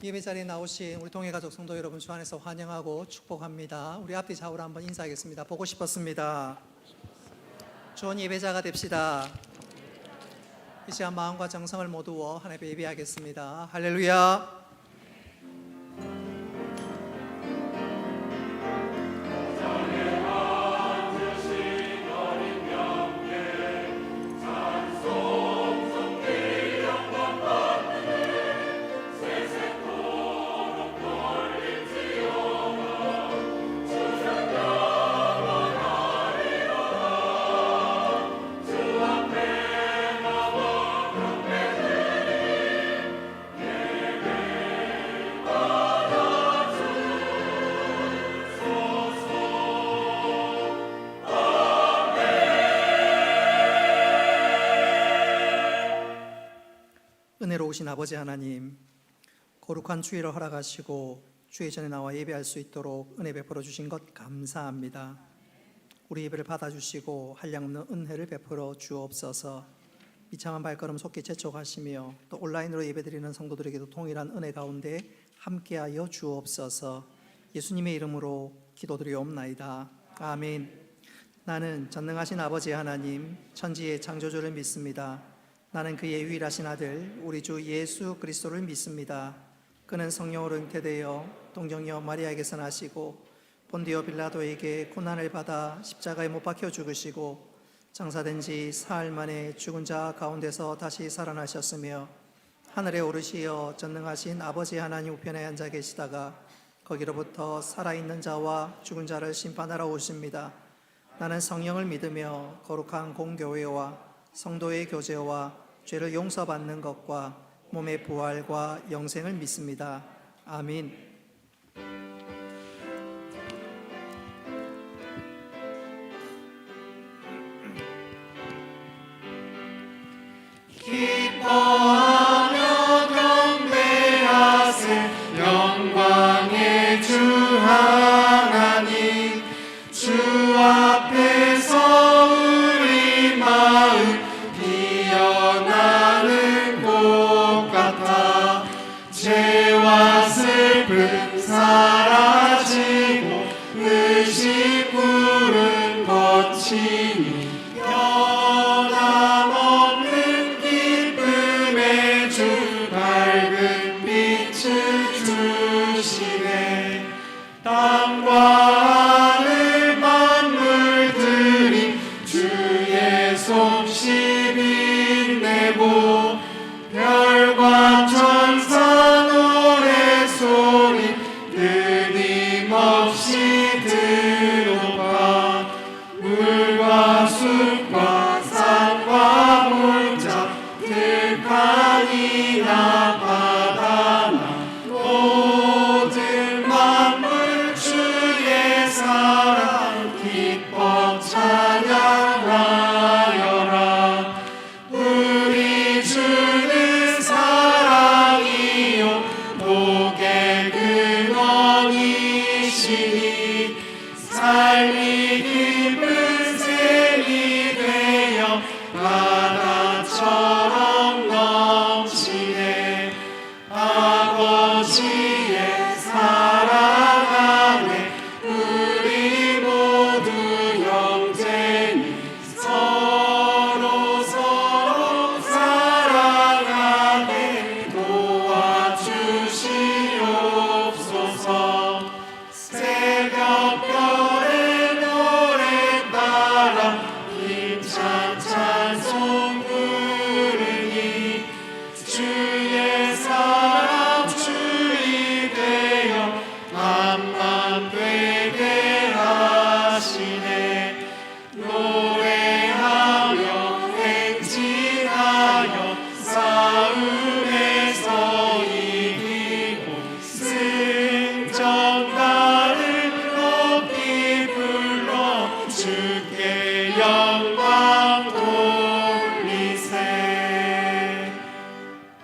예배 자리에 나오신 우리 동해가족 성도 여러분 주 안에서 환영하고 축복합니다. 우리 앞뒤 좌우로 한번 인사하겠습니다. 보고 싶었습니다. 좋은 예배자가 됩시다. 이 시간 마음과 정성을 모두어 하나님 앞에 예배하겠습니다. 할렐루야. 은혜로우신 아버지 하나님, 거룩한 주일을 허락하시고 주의 전에 나와 예배할 수 있도록 은혜 베풀어 주신 것 감사합니다. 우리 예배를 받아주시고 한량없는 은혜를 베풀어 주옵소서. 비참한 발걸음 속히 재촉하시며 또 온라인으로 예배드리는 성도들에게도 동일한 은혜 가운데 함께하여 주옵소서. 예수님의 이름으로 기도드리옵나이다. 아멘. 나는 전능하신 아버지 하나님, 천지의 창조주를 믿습니다. 나는 그의 유일하신 아들 우리 주 예수 그리스도를 믿습니다. 그는 성령으로 잉태되어 동정녀 마리아에게서 나시고 본디오 빌라도에게 고난을 받아 십자가에 못 박혀 죽으시고 장사된 지 사흘 만에 죽은 자 가운데서 다시 살아나셨으며 하늘에 오르시어 전능하신 아버지 하나님 우편에 앉아 계시다가 거기로부터 살아있는 자와 죽은 자를 심판하러 오십니다. 나는 성령을 믿으며 거룩한 공교회와 성도의 교제와 죄를 용서받는 것과 몸의 부활과 영생을 믿습니다. 아멘. 기뻐하며 경배하세 영광의 주 하나님, 주 앞에서 우리 마음 피어나는 꽃 같아 죄와 슬픔 사라지고 의식 구름 거치니 변함없는 기쁨의 주 밝은 빛을 주시네. 땅과 하늘 만물들이 주의 솜씨 빛내고 별과 천사 노래소리 끊임없이 들어봐. 물과 숲과 산과 물자 들판이나 바다나 모든 만물 주의 사랑 기뻐 찬양하여라. 우리 주는 사랑이요 복의 근원이시니 삶이 깊은 샘이 되어 바다처럼 넘치네. 아버지의 사랑 안에 우리 모두 형제니 서로 사랑하게 도와주시옵소서. 새벽별의 노래 따라 힘찬 찬송 부르니 주의 사랑 주이 되어 만만 되게 하시네. 노래하며 행진하여 싸움에서 이기고 승전가를 높이 불러 주께 영광 돌리세.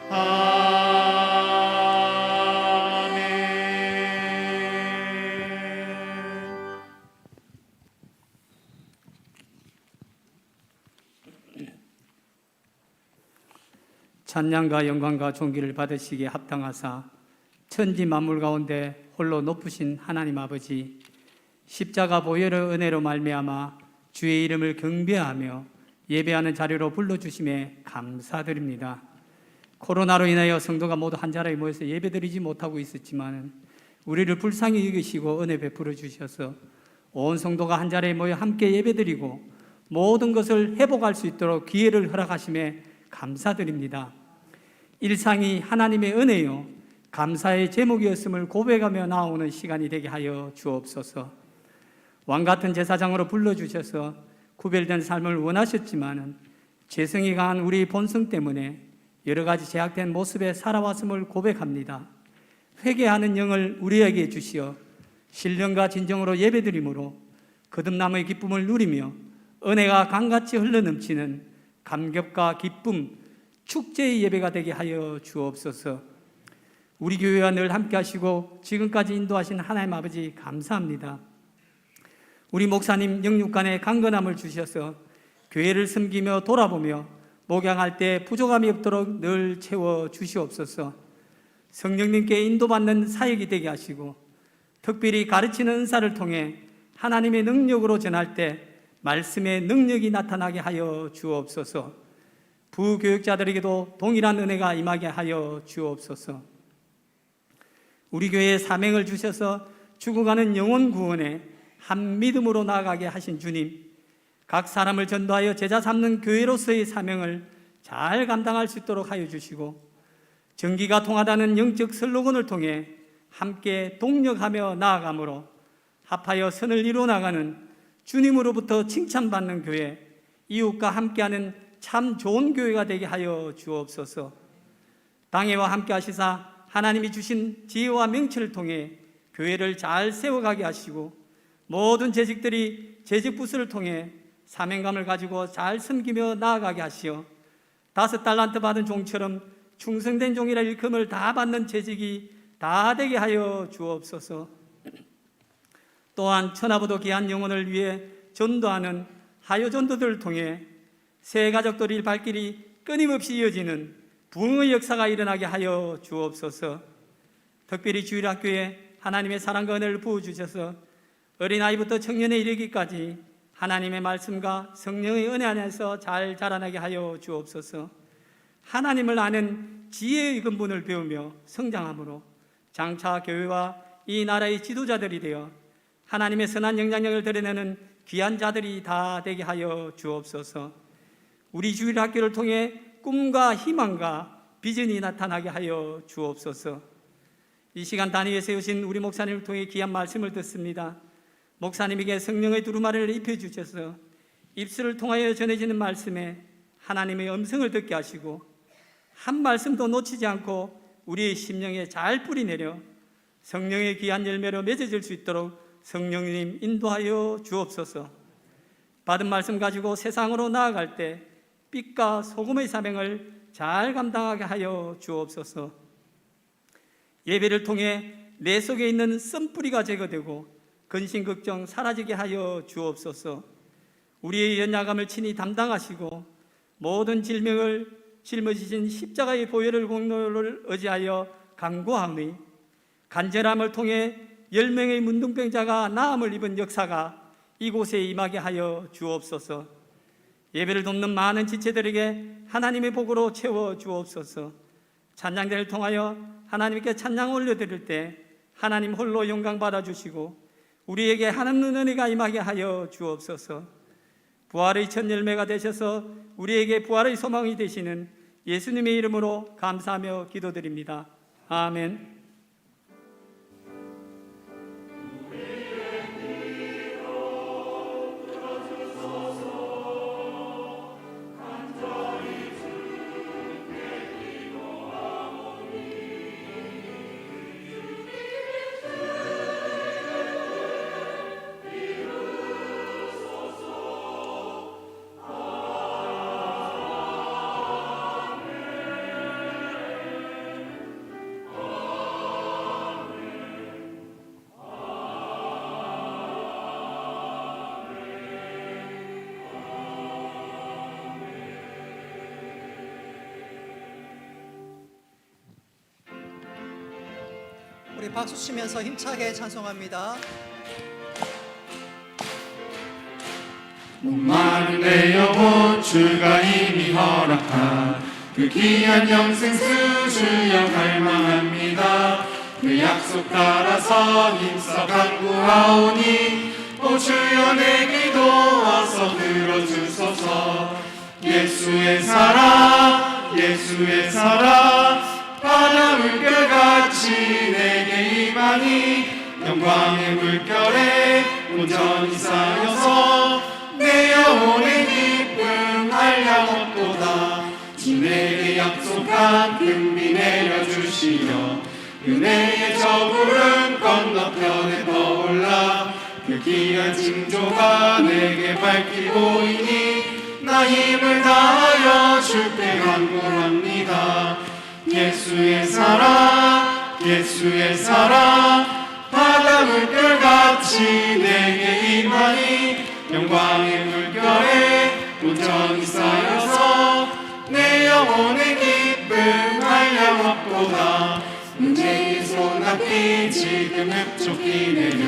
아멘. 찬양과 영광과 존귀를 받으시기에 합당하사 천지 만물 가운데 홀로 높으신 하나님 아버지, 십자가 보혈의 은혜로 말미암아 주의 이름을 경배하며 예배하는 자리로 불러주심에 감사드립니다. 코로나로 인하여 성도가 모두 한 자리에 모여서 예배드리지 못하고 있었지만 우리를 불쌍히 여기시고 은혜 베풀어 주셔서 온 성도가 한 자리에 모여 함께 예배드리고 모든 것을 회복할 수 있도록 기회를 허락하심에 감사드립니다. 일상이 하나님의 은혜요 감사의 제목이었음을 고백하며 나오는 시간이 되게 하여 주옵소서. 왕같은 제사장으로 불러주셔서 구별된 삶을 원하셨지만 죄성이 강한 우리 본성 때문에 여러 가지 제약된 모습에 살아왔음을 고백합니다. 회개하는 영을 우리에게 주시어 신령과 진정으로 예배드림으로 거듭남의 기쁨을 누리며 은혜가 강같이 흘러넘치는 감격과 기쁨, 축제의 예배가 되게 하여 주옵소서. 우리 교회와 늘 함께 하시고 지금까지 인도하신 하나님 아버지 감사합니다. 우리 목사님 영육간에 강건함을 주셔서 교회를 섬기며 돌아보며 목양할 때 부족함이 없도록 늘 채워 주시옵소서. 성령님께 인도받는 사역이 되게 하시고 특별히 가르치는 은사를 통해 하나님의 능력으로 전할 때 말씀의 능력이 나타나게 하여 주옵소서. 부교육자들에게도 동일한 은혜가 임하게 하여 주옵소서. 우리 교회에 사명을 주셔서 죽어가는 영혼 구원에 한 믿음으로 나아가게 하신 주님, 각 사람을 전도하여 제자 삼는 교회로서의 사명을 잘 감당할 수 있도록 하여 주시고 정기가 통하다는 영적 슬로건을 통해 함께 동력하며 나아가므로 합하여 선을 이루어 나가는 주님으로부터 칭찬받는 교회, 이웃과 함께하는 참 좋은 교회가 되게 하여 주옵소서. 당회와 함께 하시사 하나님이 주신 지혜와 명철을 통해 교회를 잘 세워가게 하시고 모든 재직들이 재직 부서를 통해 사명감을 가지고 잘 섬기며 나아가게 하시어 5달란트 받은 종처럼 충성된 종이라 일컬음을 다 받는 재직이 다 되게 하여 주옵소서. 또한 천하보도 귀한 영혼을 위해 전도하는 하요 전도들을 통해 새 가족들의 발길이 끊임없이 이어지는 부흥의 역사가 일어나게 하여 주옵소서. 특별히 주일학교에 하나님의 사랑과 은혜를 부어주셔서 어린아이부터 청년에 이르기까지 하나님의 말씀과 성령의 은혜 안에서 잘 자라나게 하여 주옵소서. 하나님을 아는 지혜의 근본을 배우며 성장함으로 장차 교회와 이 나라의 지도자들이 되어 하나님의 선한 영향력을 드러내는 귀한 자들이 다 되게 하여 주옵소서. 우리 주일학교를 통해 꿈과 희망과 비전이 나타나게 하여 주옵소서. 이 시간 단위에 세우신 우리 목사님을 통해 귀한 말씀을 듣습니다. 목사님에게 성령의 두루마리를 입혀주셔서 입술을 통하여 전해지는 말씀에 하나님의 음성을 듣게 하시고 한 말씀도 놓치지 않고 우리의 심령에 잘 뿌리내려 성령의 귀한 열매로 맺어질 수 있도록 성령님 인도하여 주옵소서. 받은 말씀 가지고 세상으로 나아갈 때 빛과 소금의 사명을 잘 감당하게 하여 주옵소서. 예배를 통해 내 속에 있는 씀뿌리가 제거되고 근심 걱정 사라지게 하여 주옵소서. 우리의 연약함을 친히 담당하시고 모든 질병을 짊어지신 십자가의 보혈을 공로를 의지하여 간구하오니 간절함을 통해 10명의 문둥병자가 나음을 입은 역사가 이곳에 임하게 하여 주옵소서. 예배를 돕는 많은 지체들에게 하나님의 복으로 채워 주옵소서. 찬양대를 통하여 하나님께 찬양 올려드릴 때 하나님 홀로 영광 받아주시고 우리에게 하나님의 은혜가 임하게 하여 주옵소서. 부활의 첫 열매가 되셔서 우리에게 부활의 소망이 되시는 예수님의 이름으로 감사하며 기도드립니다. 아멘. 우리 박수 치면서 힘차게 찬송합니다. 목마른 내 영혼 주가 이미 허락한 그 귀한 영생수 주여 갈망합니다. 그 약속 따라서 힘써 간구하오니 오 주여 내 기도 와서 들어주소서. 예수의 사랑 예수의 사랑 바다 물결같이 내게 임하니 영광의 물결에 온전히 쌓여서 내 영혼의 기쁨 한량없도다. 주 내게 약속한 금비 내려주시며 은혜의 저구름 건너편에 떠올라 그 귀한 징조가 내게 밝히 보이니 나 힘을 다하여 주께 간구합니다. 예수의 사랑 예수의 사랑 바다 물결같이 내게 임하니 영광의 물결에 온전히 쌓여서 내 영혼의 기쁨 한량없도다. 은혜의 소낙비 지금 흡족히 내려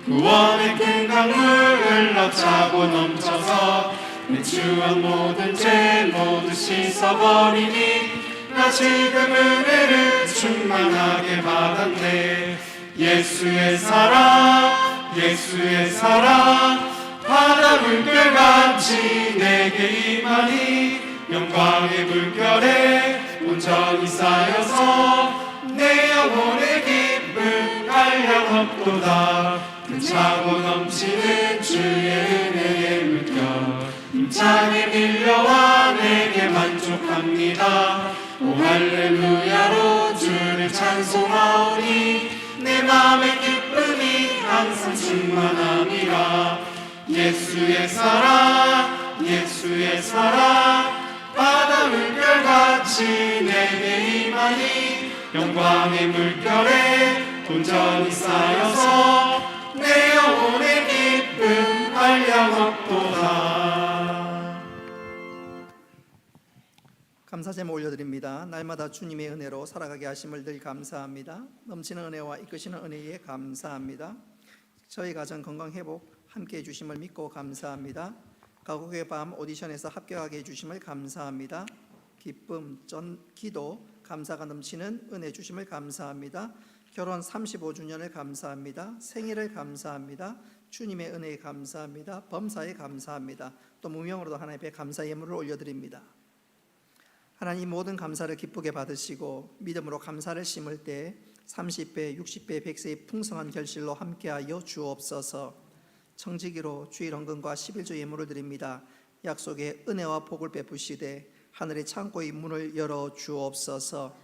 구원의 큰 강물 흘러차고 넘쳐서 내 추한 모든 죄 모두 씻어버리니 나 지금 은혜를 충만하게 받았네. 예수의 사랑 예수의 사랑 바다 물결같이 내게 임하니 영광의 물결에 온전히 쌓여서 내 영혼의 기쁨 한량없도다. 그 차고 넘치는 주의 은혜의 물결 힘차게 밀려와 내게 만족합니다. 오 할렐루야로 주를 찬송하오니 내 마음의 기쁨이 항상 충만함이라. 예수의 사랑 예수의 사랑 바다 물결같이 내게 임하니 영광의 물결에 온전히 쌓여서 내 영혼의 기쁨 한량없도다. 감사 제목 올려드립니다. 날마다 주님의 은혜로 살아가게 하심을 늘 감사합니다. 넘치는 은혜와 이끄시는 은혜에 감사합니다. 저희 가정 건강 회복 함께 해주심을 믿고 감사합니다. 가곡의 밤 오디션에서 합격하게 해주심을 감사합니다. 기쁨, 기도, 감사가 넘치는 은혜 주심을 감사합니다. 결혼 35주년을 감사합니다. 생일을 감사합니다. 주님의 은혜에 감사합니다. 범사에 감사합니다. 또 무명으로도 하나님 앞에 감사 예물을 올려드립니다. 하나님 모든 감사를 기쁘게 받으시고 믿음으로 감사를 심을 때 30배, 60배, 100세의 풍성한 결실로 함께하여 주옵소서. 청지기로 주일 헌금과 11조 예물을 드립니다. 약속의 은혜와 복을 베푸시되 하늘의 창고의 문을 열어 주옵소서.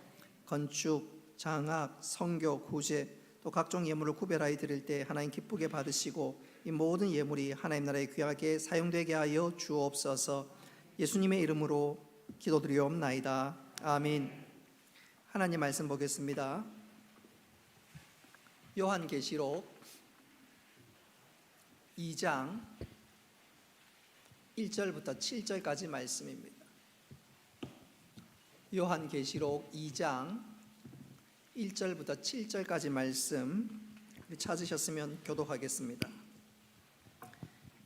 건축, 장학, 성교, 구제 또 각종 예물을 구별하여 드릴 때 하나님 기쁘게 받으시고 이 모든 예물이 하나님 나라에 귀하게 사용되게 하여 주옵소서. 예수님의 이름으로 기도드리옵나이다. 아멘. 하나님 말씀 보겠습니다. 요한계시록 2장 1절부터 7절까지 말씀입니다. 요한계시록 2장 1절부터 7절까지 말씀 찾으셨으면 교독하겠습니다.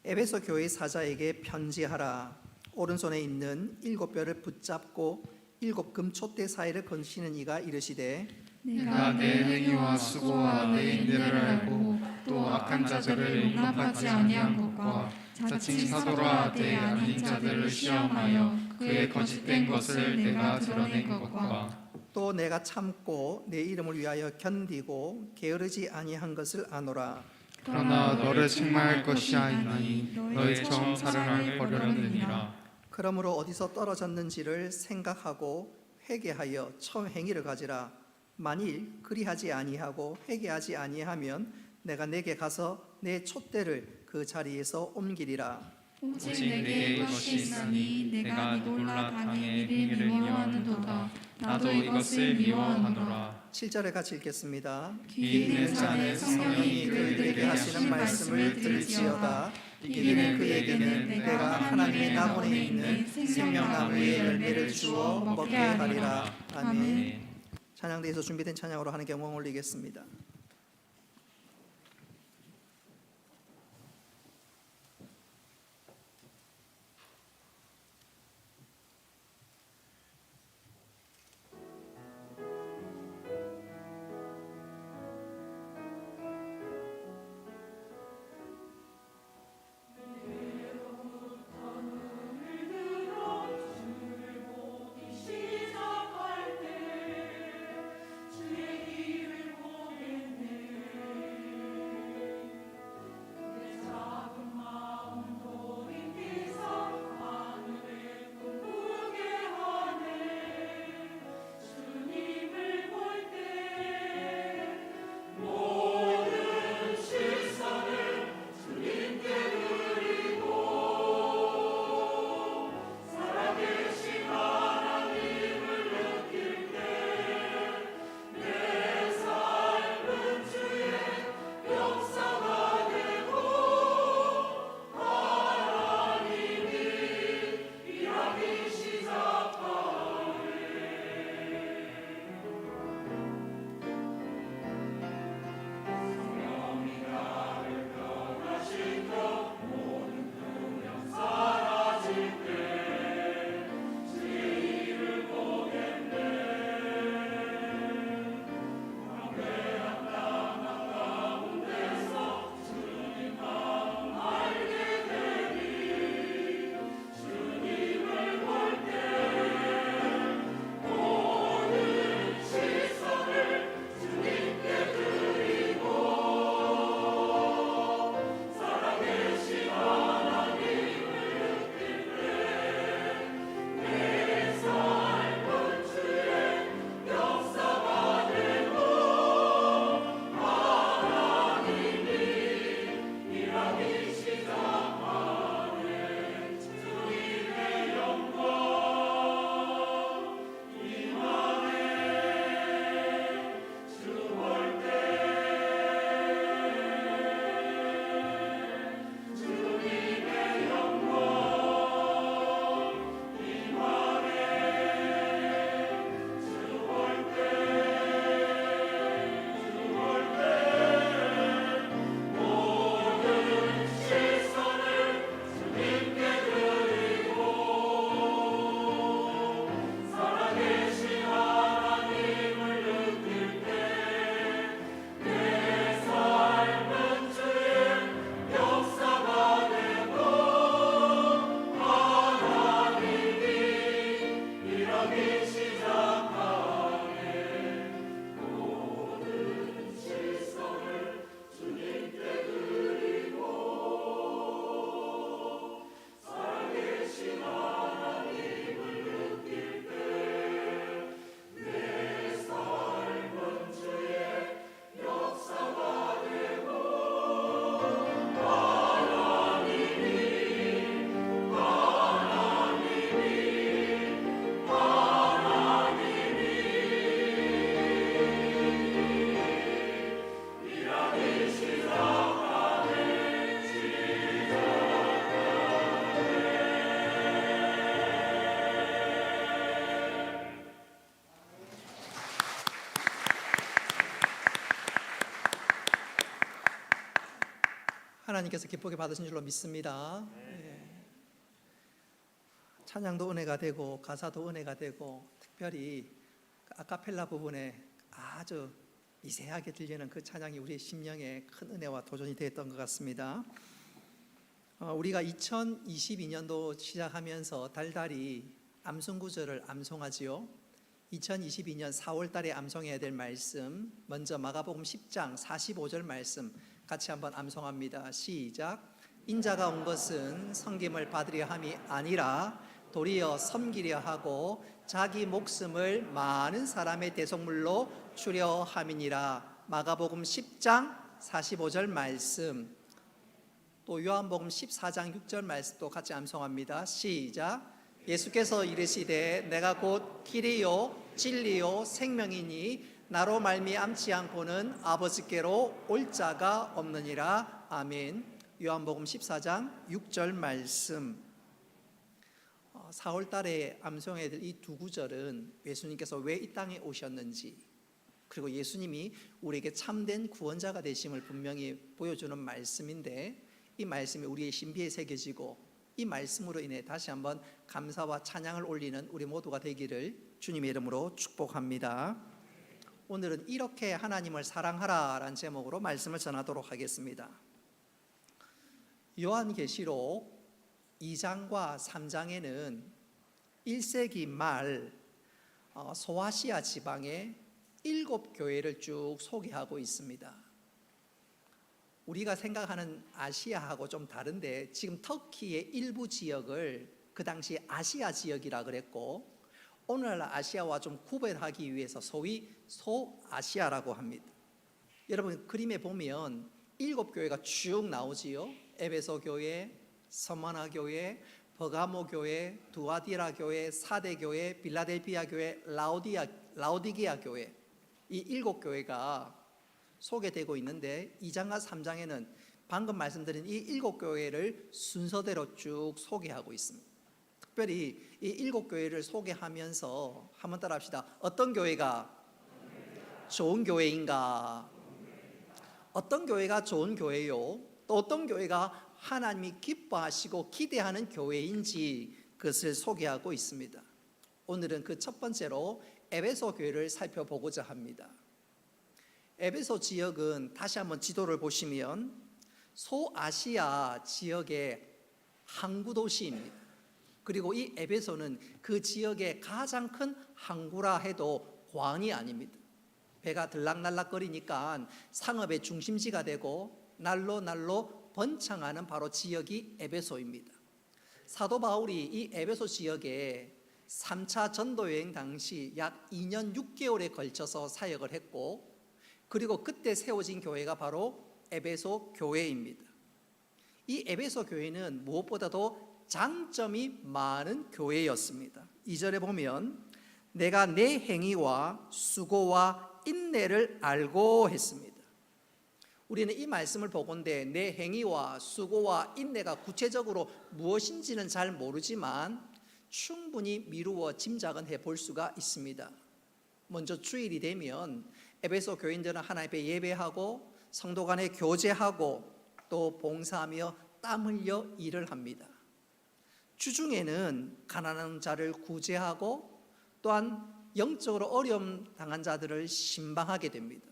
에베소 교회 사자에게 편지하라. 오른손에 있는 7뼈를 붙잡고 7 금촛대 사이를 건시는 이가 이르시되 내가 내 행위와 수고와 내 인내를 알고 또 악한 자들을 용납하지 아니한 것과 자칭 사도라 내 아닌 자들을 시험하여 그의 거짓된 것을 내가 드러낸 것과 또 내가 참고 내 이름을 위하여 견디고 게으르지 아니한 것을 아노라. 그러나 너를 책망할 것이 아니니 너의 처음 사랑을 버렸느니라. 그러므로 어디서 떨어졌는지를 생각하고 회개하여 처음 행위를 가지라. 만일 그리하지 아니하고 회개하지 아니하면 내가 내게 가서 내 촛대를 그 자리에서 옮기리라. 오직 내게 이것이 있으니 내가 놀라 당의 행위를 미워하는도다. 나도 이것을 미워하노라. 7절에 같이 읽겠습니다. 귀 있는 자는 성령이 그들에게 하시는 말씀을 들을지어다. 이기는 그에게는 내가 하나님의 낙원에 있는 생명나무의 열매를 주어 먹게 하리라. 아멘. 찬양대에서 준비된 찬양으로 하나님께 영광 올리겠습니다. 하나님께서 기쁘게 받으신 줄로 믿습니다. 예. 찬양도 은혜가 되고 가사도 은혜가 되고 특별히 그 아카펠라 부분에 아주 미세하게 들리는 그 찬양이 우리의 심령에 큰 은혜와 도전이 되었던 것 같습니다. 우리가 2022년도 시작하면서 달달이 암송구절을 암송하지요. 2022년 4월 달에 암송해야 될 말씀, 먼저 마가복음 10장 45절 말씀 같이 한번 암송합니다. 시작. 인자가 온 것은 섬김을 받으려 함이 아니라 도리어 섬기려 하고 자기 목숨을 많은 사람의 대속물로 주려 함이니라. 마가복음 10장 45절 말씀, 또 요한복음 14장 6절 말씀도 같이 암송합니다. 시작. 예수께서 이르시되 내가 곧 길이요 진리요 생명이니 나로 말미암지 않고는 아버지께로 올 자가 없느니라. 아멘. 요한복음 14장 6절 말씀. 4월 달에 암송해야 될 이 두 구절은 예수님께서 왜 이 땅에 오셨는지, 그리고 예수님이 우리에게 참된 구원자가 되심을 분명히 보여주는 말씀인데, 이 말씀이 우리의 신비에 새겨지고 이 말씀으로 인해 다시 한번 감사와 찬양을 올리는 우리 모두가 되기를 주님의 이름으로 축복합니다. 오늘은 이렇게 하나님을 사랑하라라는 제목으로 말씀을 전하도록 하겠습니다. 요한계시록 2장과 3장에는 1세기 말 소아시아 지방의 7교회를 쭉 소개하고 있습니다. 우리가 생각하는 아시아하고 좀 다른데, 지금 터키의 일부 지역을 그 당시 아시아 지역이라 그랬고, 오늘날 아시아와 좀 구별하기 위해서 소위 소아시아라고 합니다. 여러분 그림에 보면 7교회가 쭉 나오지요. 에베소 교회, 서머나 교회, 버가모 교회, 두아디라 교회, 사대 교회, 빌라델피아 교회, 라오디게아 교회, 이 7교회가 소개되고 있는데, 2장과 3장에는 방금 말씀드린 이 7교회를 순서대로 쭉 소개하고 있습니다. 특별히 이 7교회를 소개하면서 한번 따라 합시다. 어떤 교회가 좋은 교회인가? 어떤 교회가 좋은 교회요? 또 어떤 교회가 하나님이 기뻐하시고 기대하는 교회인지 그것을 소개하고 있습니다. 오늘은 그 첫 번째로 에베소 교회를 살펴보고자 합니다. 에베소 지역은 다시 한번 지도를 보시면 소아시아 지역의 항구 도시입니다. 그리고 이 에베소는 그 지역의 가장 큰 항구라 해도 과언이 아닙니다. 배가 들락날락거리니까 상업의 중심지가 되고 날로 번창하는 바로 지역이 에베소입니다. 사도 바울이 이 에베소 지역에 3차 전도여행 당시 약 2년 6개월에 걸쳐서 사역을 했고, 그리고 그때 세워진 교회가 바로 에베소 교회입니다. 이 에베소 교회는 무엇보다도 장점이 많은 교회였습니다. 2절에 보면 내가 내 행위와 수고와 인내를 알고 했습니다. 우리는 이 말씀을 보건대 내 행위와 수고와 인내가 구체적으로 무엇인지는 잘 모르지만 충분히 미루어 짐작은 해볼 수가 있습니다. 먼저 주일이 되면 에베소 교인들은 하나님 앞에 예배하고 성도 간에 교제하고 또 봉사하며 땀 흘려 일을 합니다. 주중에는 가난한 자를 구제하고 또한 영적으로 어려움 당한 자들을 신방하게 됩니다.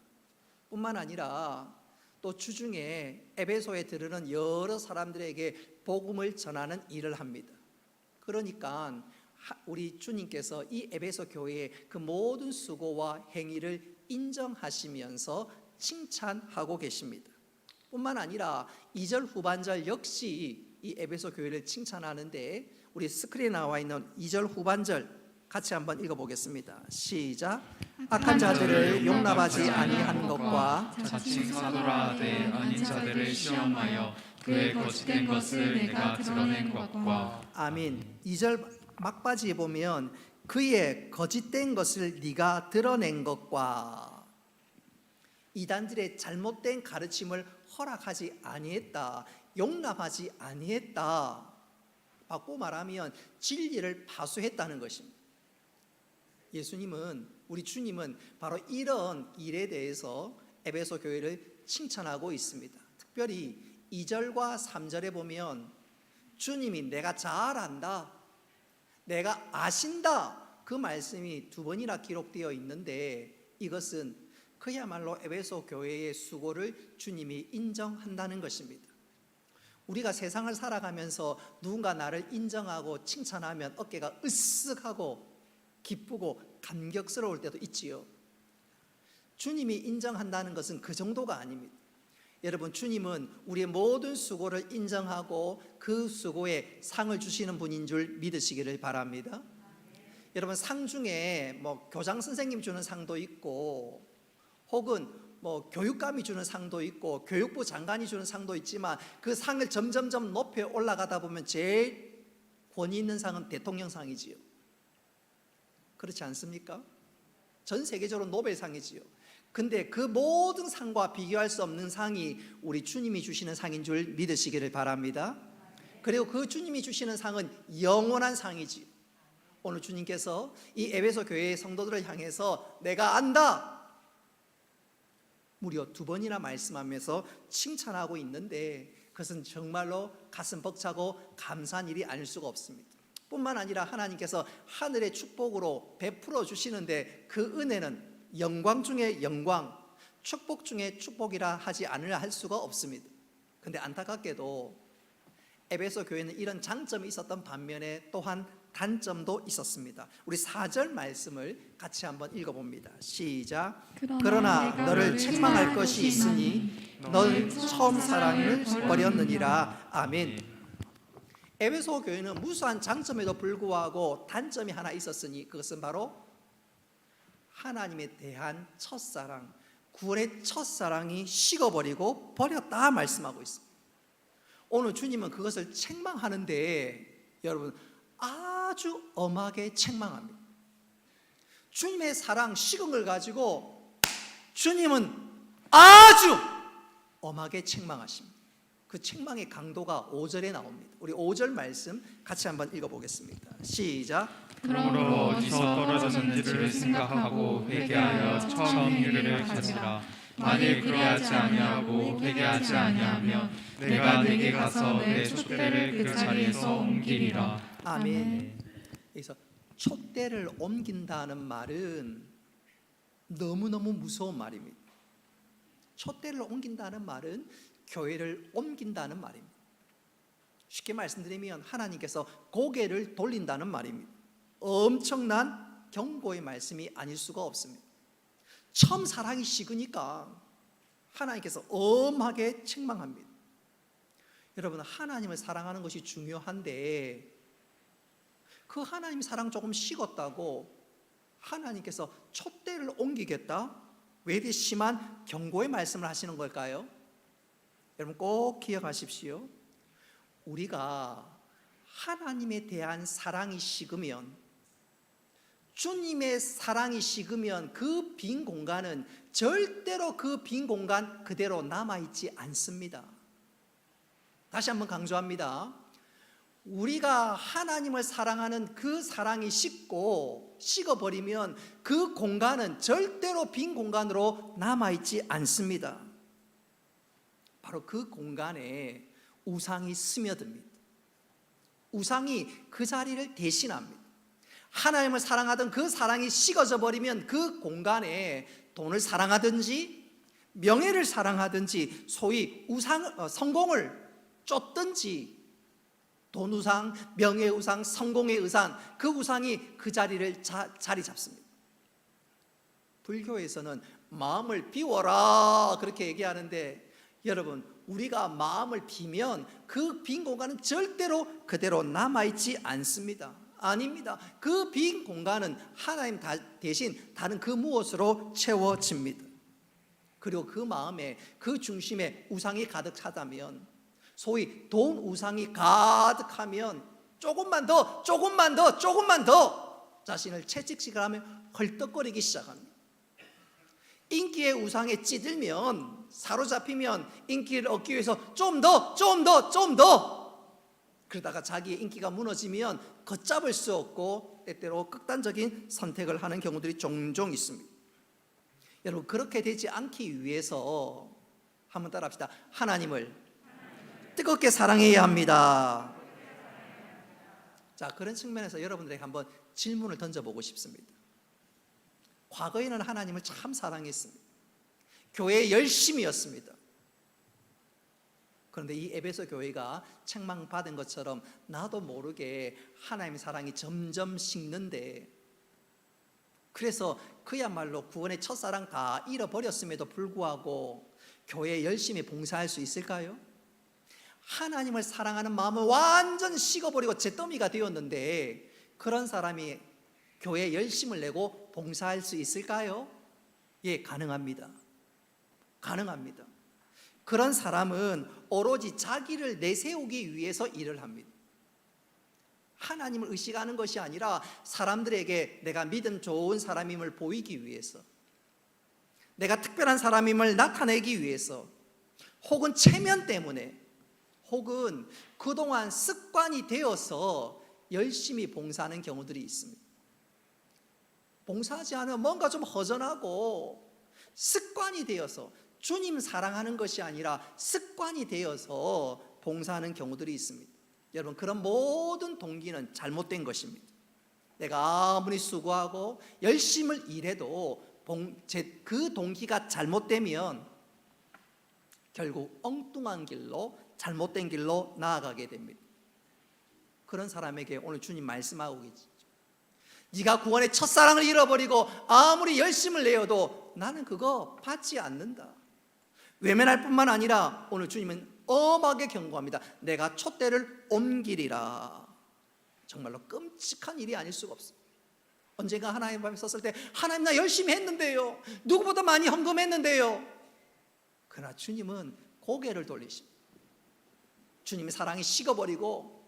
뿐만 아니라 또 주중에 에베소에 들르는 여러 사람들에게 복음을 전하는 일을 합니다. 그러니까 우리 주님께서 이 에베소 교회의 그 모든 수고와 행위를 인정하시면서 칭찬하고 계십니다. 뿐만 아니라 2절 후반절 역시 이 에베소 교회를 칭찬하는데, 우리 스크린에 나와 있는 2절 후반절 같이 한번 읽어보겠습니다. 시작. 악한 자들을 용납하지 아니하는 것과 자칭 사도라 되 아닌 자들을 시험하여 그의 거짓된 것을 내가 드러낸 것과. 아멘. 2절 막바지에 보면 그의 거짓된 것을 네가 드러낸 것과, 이단들의 잘못된 가르침을 허락하지 아니했다, 용납하지 아니했다, 바꿔 말하면 진리를 파수했다는 것입니다. 예수님은, 우리 주님은 바로 이런 일에 대해서 에베소 교회를 칭찬하고 있습니다. 특별히 2절과 3절에 보면 주님이 내가 잘 안다, 내가 아신다, 그 말씀이 2번이나 기록되어 있는데, 이것은 그야말로 에베소 교회의 수고를 주님이 인정한다는 것입니다. 우리가 세상을 살아가면서 누군가 나를 인정하고 칭찬하면 어깨가 으쓱하고 기쁘고 감격스러울 때도 있지요. 주님이 인정한다는 것은 그 정도가 아닙니다. 여러분, 주님은 우리의 모든 수고를 인정하고 그 수고에 상을 주시는 분인 줄 믿으시기를 바랍니다. 여러분, 상 중에 교장 선생님 주는 상도 있고, 혹은 교육감이 주는 상도 있고, 교육부 장관이 주는 상도 있지만, 그 상을 점점점 높여 올라가다 보면 제일 권위 있는 상은 대통령상이지요. 그렇지 않습니까? 전 세계적으로 노벨상이지요. 근데 그 모든 상과 비교할 수 없는 상이 우리 주님이 주시는 상인 줄 믿으시기를 바랍니다. 그리고 그 주님이 주시는 상은 영원한 상이지요. 오늘 주님께서 이 에베소 교회의 성도들을 향해서 내가 안다, 무려 2번이나 말씀하면서 칭찬하고 있는데 그것은 정말로 가슴 벅차고 감사한 일이 아닐 수가 없습니다. 뿐만 아니라 하나님께서 하늘의 축복으로 베풀어 주시는데 그 은혜는 영광 중에 영광, 축복 중에 축복이라 하지 않으려 할 수가 없습니다. 근데 안타깝게도 에베소 교회는 이런 장점이 있었던 반면에 또한 단점도 있었습니다. 우리 4절 말씀을 같이 한번 읽어봅니다. 시작. 그러나 너를 책망할 것이 있으니 너는 처음 사랑을 버렸느니라. 아멘. 에베소 교회는 무수한 장점에도 불구하고 단점이 하나 있었으니 그것은 바로 하나님에 대한 첫사랑, 구원의 첫사랑이 식어버리고 버렸다 말씀하고 있습니다. 오늘 주님은 그것을 책망하는데 여러분 아주 엄하게 책망합니다. 주님의 사랑 식은 걸 가지고 주님은 아주 엄하게 책망하십니다. 그 책망의 강도가 5절에 나옵니다. 우리 5절 말씀 같이 한번 읽어보겠습니다. 시작. 그러므로 어디서 떨어졌는지를 생각하고 회개하여 처음 일을 가지라. 만일 그리하지 아니하고 회개하지 아니하면 내가 내게 가서 내 촛대를 그 자리에서 옮기리라. 아멘. 그래서 촛대를 옮긴다는 말은 너무너무 무서운 말입니다. 촛대를 옮긴다는 말은 교회를 옮긴다는 말입니다. 쉽게 말씀드리면 하나님께서 고개를 돌린다는 말입니다. 엄청난 경고의 말씀이 아닐 수가 없습니다. 처음 사랑이 식으니까 하나님께서 엄하게 책망합니다. 여러분, 하나님을 사랑하는 것이 중요한데 그 하나님 사랑 조금 식었다고 하나님께서 촛대를 옮기겠다? 왜 이렇게 심한 경고의 말씀을 하시는 걸까요? 여러분 꼭 기억하십시오. 우리가 하나님에 대한 사랑이 식으면, 주님의 사랑이 식으면 그 빈 공간은 절대로 그 빈 공간 그대로 남아있지 않습니다. 다시 한번 강조합니다. 우리가 하나님을 사랑하는 그 사랑이 식어버리면 그 공간은 절대로 빈 공간으로 남아있지 않습니다. 바로 그 공간에 우상이 스며듭니다. 우상이 그 자리를 대신합니다. 하나님을 사랑하던 그 사랑이 식어져 버리면 그 공간에 돈을 사랑하든지 명예를 사랑하든지 소위 성공을 쫓든지 돈 우상, 명예 우상, 성공의 우상, 그 우상이 그 자리를 자리 잡습니다. 불교에서는 마음을 비워라 그렇게 얘기하는데 여러분, 우리가 마음을 비면 그 빈 공간은 절대로 그대로 남아있지 않습니다. 아닙니다. 그 빈 공간은 하나님 대신 다른 그 무엇으로 채워집니다. 그리고 그 마음에 그 중심에 우상이 가득 차다면, 소위 돈 우상이 가득하면 조금만 더 자신을 채찍질하면 헐떡거리기 시작합니다. 인기의 우상에 찌들면, 사로잡히면 인기를 얻기 위해서 좀 더 그러다가 자기의 인기가 무너지면 걷잡을 수 없고 때때로 극단적인 선택을 하는 경우들이 종종 있습니다. 여러분, 그렇게 되지 않기 위해서 한번 따라합시다. 하나님을 뜨겁게 사랑해야 합니다. 자, 그런 측면에서 여러분들에게 한번 질문을 던져보고 싶습니다. 과거에는 하나님을 참 사랑했습니다. 교회의 열심이었습니다. 그런데 이 에베소 교회가 책망받은 것처럼 나도 모르게 하나님의 사랑이 점점 식는데, 그래서 그야말로 구원의 첫사랑 다 잃어버렸음에도 불구하고 교회에 열심히 봉사할 수 있을까요? 하나님을 사랑하는 마음은 완전 식어버리고 잿더미가 되었는데 그런 사람이 교회에 열심을 내고 봉사할 수 있을까요? 예, 가능합니다. 그런 사람은 오로지 자기를 내세우기 위해서 일을 합니다. 하나님을 의식하는 것이 아니라 사람들에게 내가 믿음 좋은 사람임을 보이기 위해서, 내가 특별한 사람임을 나타내기 위해서, 혹은 체면 때문에, 혹은 그동안 습관이 되어서 열심히 봉사하는 경우들이 있습니다. 봉사하지 않으면 뭔가 좀 허전하고 습관이 되어서 주님 사랑하는 것이 아니라 습관이 되어서 봉사하는 경우들이 있습니다. 여러분, 그런 모든 동기는 잘못된 것입니다. 내가 아무리 수고하고 열심히 일해도 그 동기가 잘못되면 결국 엉뚱한 길로, 잘못된 길로 나아가게 됩니다. 그런 사람에게 오늘 주님 말씀하고 계시죠. 네가 구원의 첫사랑을 잃어버리고 아무리 열심을 내어도 나는 그거 받지 않는다. 외면할 뿐만 아니라 오늘 주님은 엄하게 경고합니다. 내가 촛대를 옮기리라. 정말로 끔찍한 일이 아닐 수가 없어요. 언젠가 하나님 앞에 섰을 때 하나님 나 열심히 했는데요, 누구보다 많이 헌금했는데요. 그러나 주님은 고개를 돌리십니다. 주님의 사랑이 식어버리고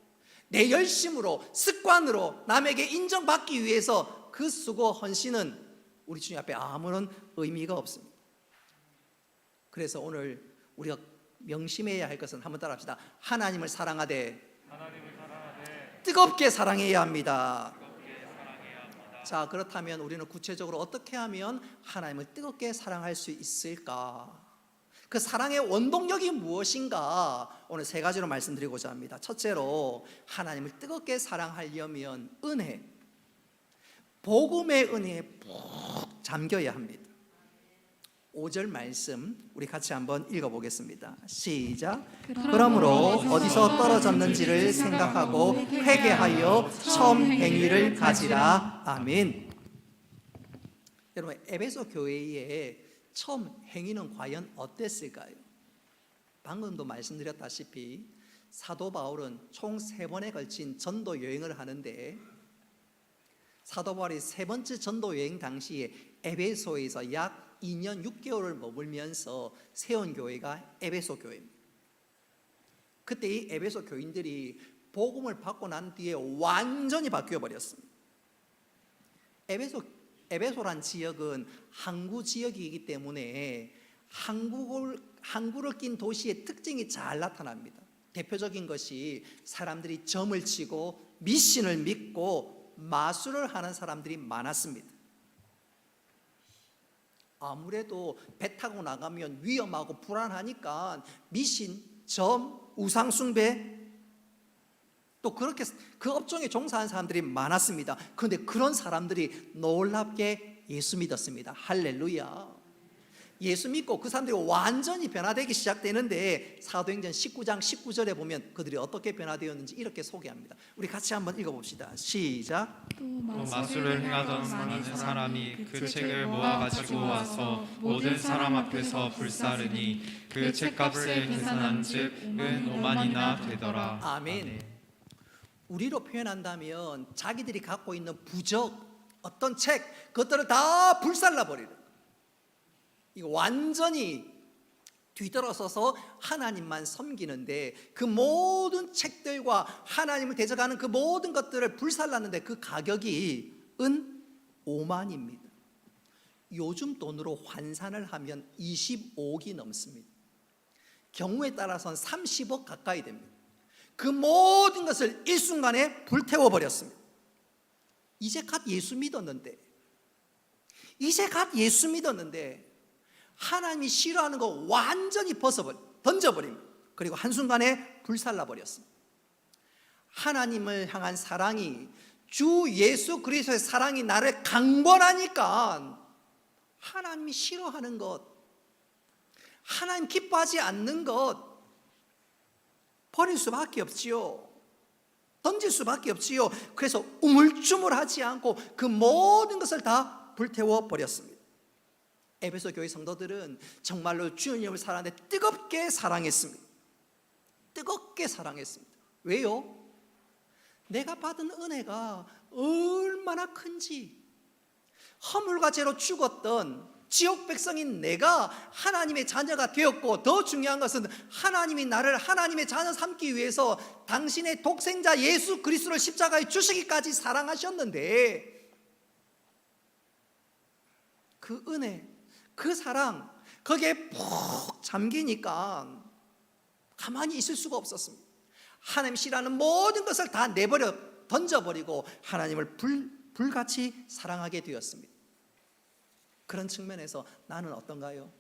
내 열심으로, 습관으로 남에게 인정받기 위해서 그 수고 헌신은 우리 주님 앞에 아무런 의미가 없습니다. 그래서 오늘 우리가 명심해야 할 것은, 한번 따라합시다. 하나님을 사랑하되 뜨겁게 사랑해야 합니다. 자, 그렇다면 우리는 구체적으로 어떻게 하면 하나님을 뜨겁게 사랑할 수 있을까? 그 사랑의 원동력이 무엇인가? 오늘 세 가지로 말씀드리고자 합니다. 첫째로, 하나님을 뜨겁게 사랑하려면 은혜, 복음의 은혜에 푹 잠겨야 합니다. 5절 말씀 우리 같이 한번 읽어보겠습니다. 시작. 그러므로 어디서 떨어졌는지를 생각하고 회개하여 처음 행위를 가지라. 아멘. 여러분, 에베소 교회의 처음 행위는 과연 어땠을까요? 방금도 말씀드렸다시피 사도 바울은 총 3번에 걸친 전도 여행을 하는데, 사도 바울이 3번째 전도 여행 당시에 에베소에서 약 2년 6개월을 머물면서 세운 교회가 에베소 교회입니다. 그때 이 에베소 교인들이 복음을 받고 난 뒤에 완전히 바뀌어 버렸습니다. 에베소란 지역은 항구 지역이기 때문에 항구를 낀 도시의 특징이 잘 나타납니다. 대표적인 것이 사람들이 점을 치고 미신을 믿고 마술을 하는 사람들이 많았습니다. 아무래도 배 타고 나가면 위험하고 불안하니까 미신, 점, 우상숭배, 또 그렇게 그 업종에 종사하는 사람들이 많았습니다. 그런데 그런 사람들이 놀랍게 예수 믿었습니다. 할렐루야. 예수 믿고 그 사람들이 완전히 변화되기 시작되는데, 사도행전 19장 19절에 보면 그들이 어떻게 변화되었는지 이렇게 소개합니다. 우리 같이 한번 읽어봅시다. 시작. 또 마술을 행하던 많은 사람이 그 책을 모아가지고 와서 모든 사람 앞에서 불사르니 그 책값을 계산한 즉 은 5만이나 되더라. 아멘. 우리로 표현한다면 자기들이 갖고 있는 부적, 어떤 책, 그것들을 다 불살라버리는, 이거 완전히 뒤돌아서서 하나님만 섬기는데, 그 모든 책들과 하나님을 대적하는 그 모든 것들을 불살랐는데 그 가격이 은 5만입니다. 요즘 돈으로 환산을 하면 25억이 넘습니다. 경우에 따라서는 30억 가까이 됩니다. 그 모든 것을 일순간에 불태워버렸습니다. 이제 갓 예수 믿었는데 하나님이 싫어하는 거 완전히 던져버립니다. 그리고 한순간에 불살라버렸습니다. 하나님을 향한 사랑이, 주 예수 그리스도의 사랑이 나를 강권하니까 하나님이 싫어하는 것, 하나님 기뻐하지 않는 것 버릴 수밖에 없지요. 던질 수밖에 없지요. 그래서 우물쭈물하지 않고 그 모든 것을 다 불태워버렸습니다. 에베소 교회 성도들은 정말로 주님을 사랑하는데 뜨겁게 사랑했습니다. 뜨겁게 사랑했습니다. 왜요? 내가 받은 은혜가 얼마나 큰지, 허물과 죄로 죽었던 지옥 백성인 내가 하나님의 자녀가 되었고, 더 중요한 것은 하나님이 나를 하나님의 자녀 삼기 위해서 당신의 독생자 예수 그리스도를 십자가에 주시기까지 사랑하셨는데, 그 은혜, 그 사랑, 거기에 푹 잠기니까 가만히 있을 수가 없었습니다. 하나님 싫어하는 모든 것을 다 내버려 던져버리고 하나님을 불같이 사랑하게 되었습니다. 그런 측면에서 나는 어떤가요?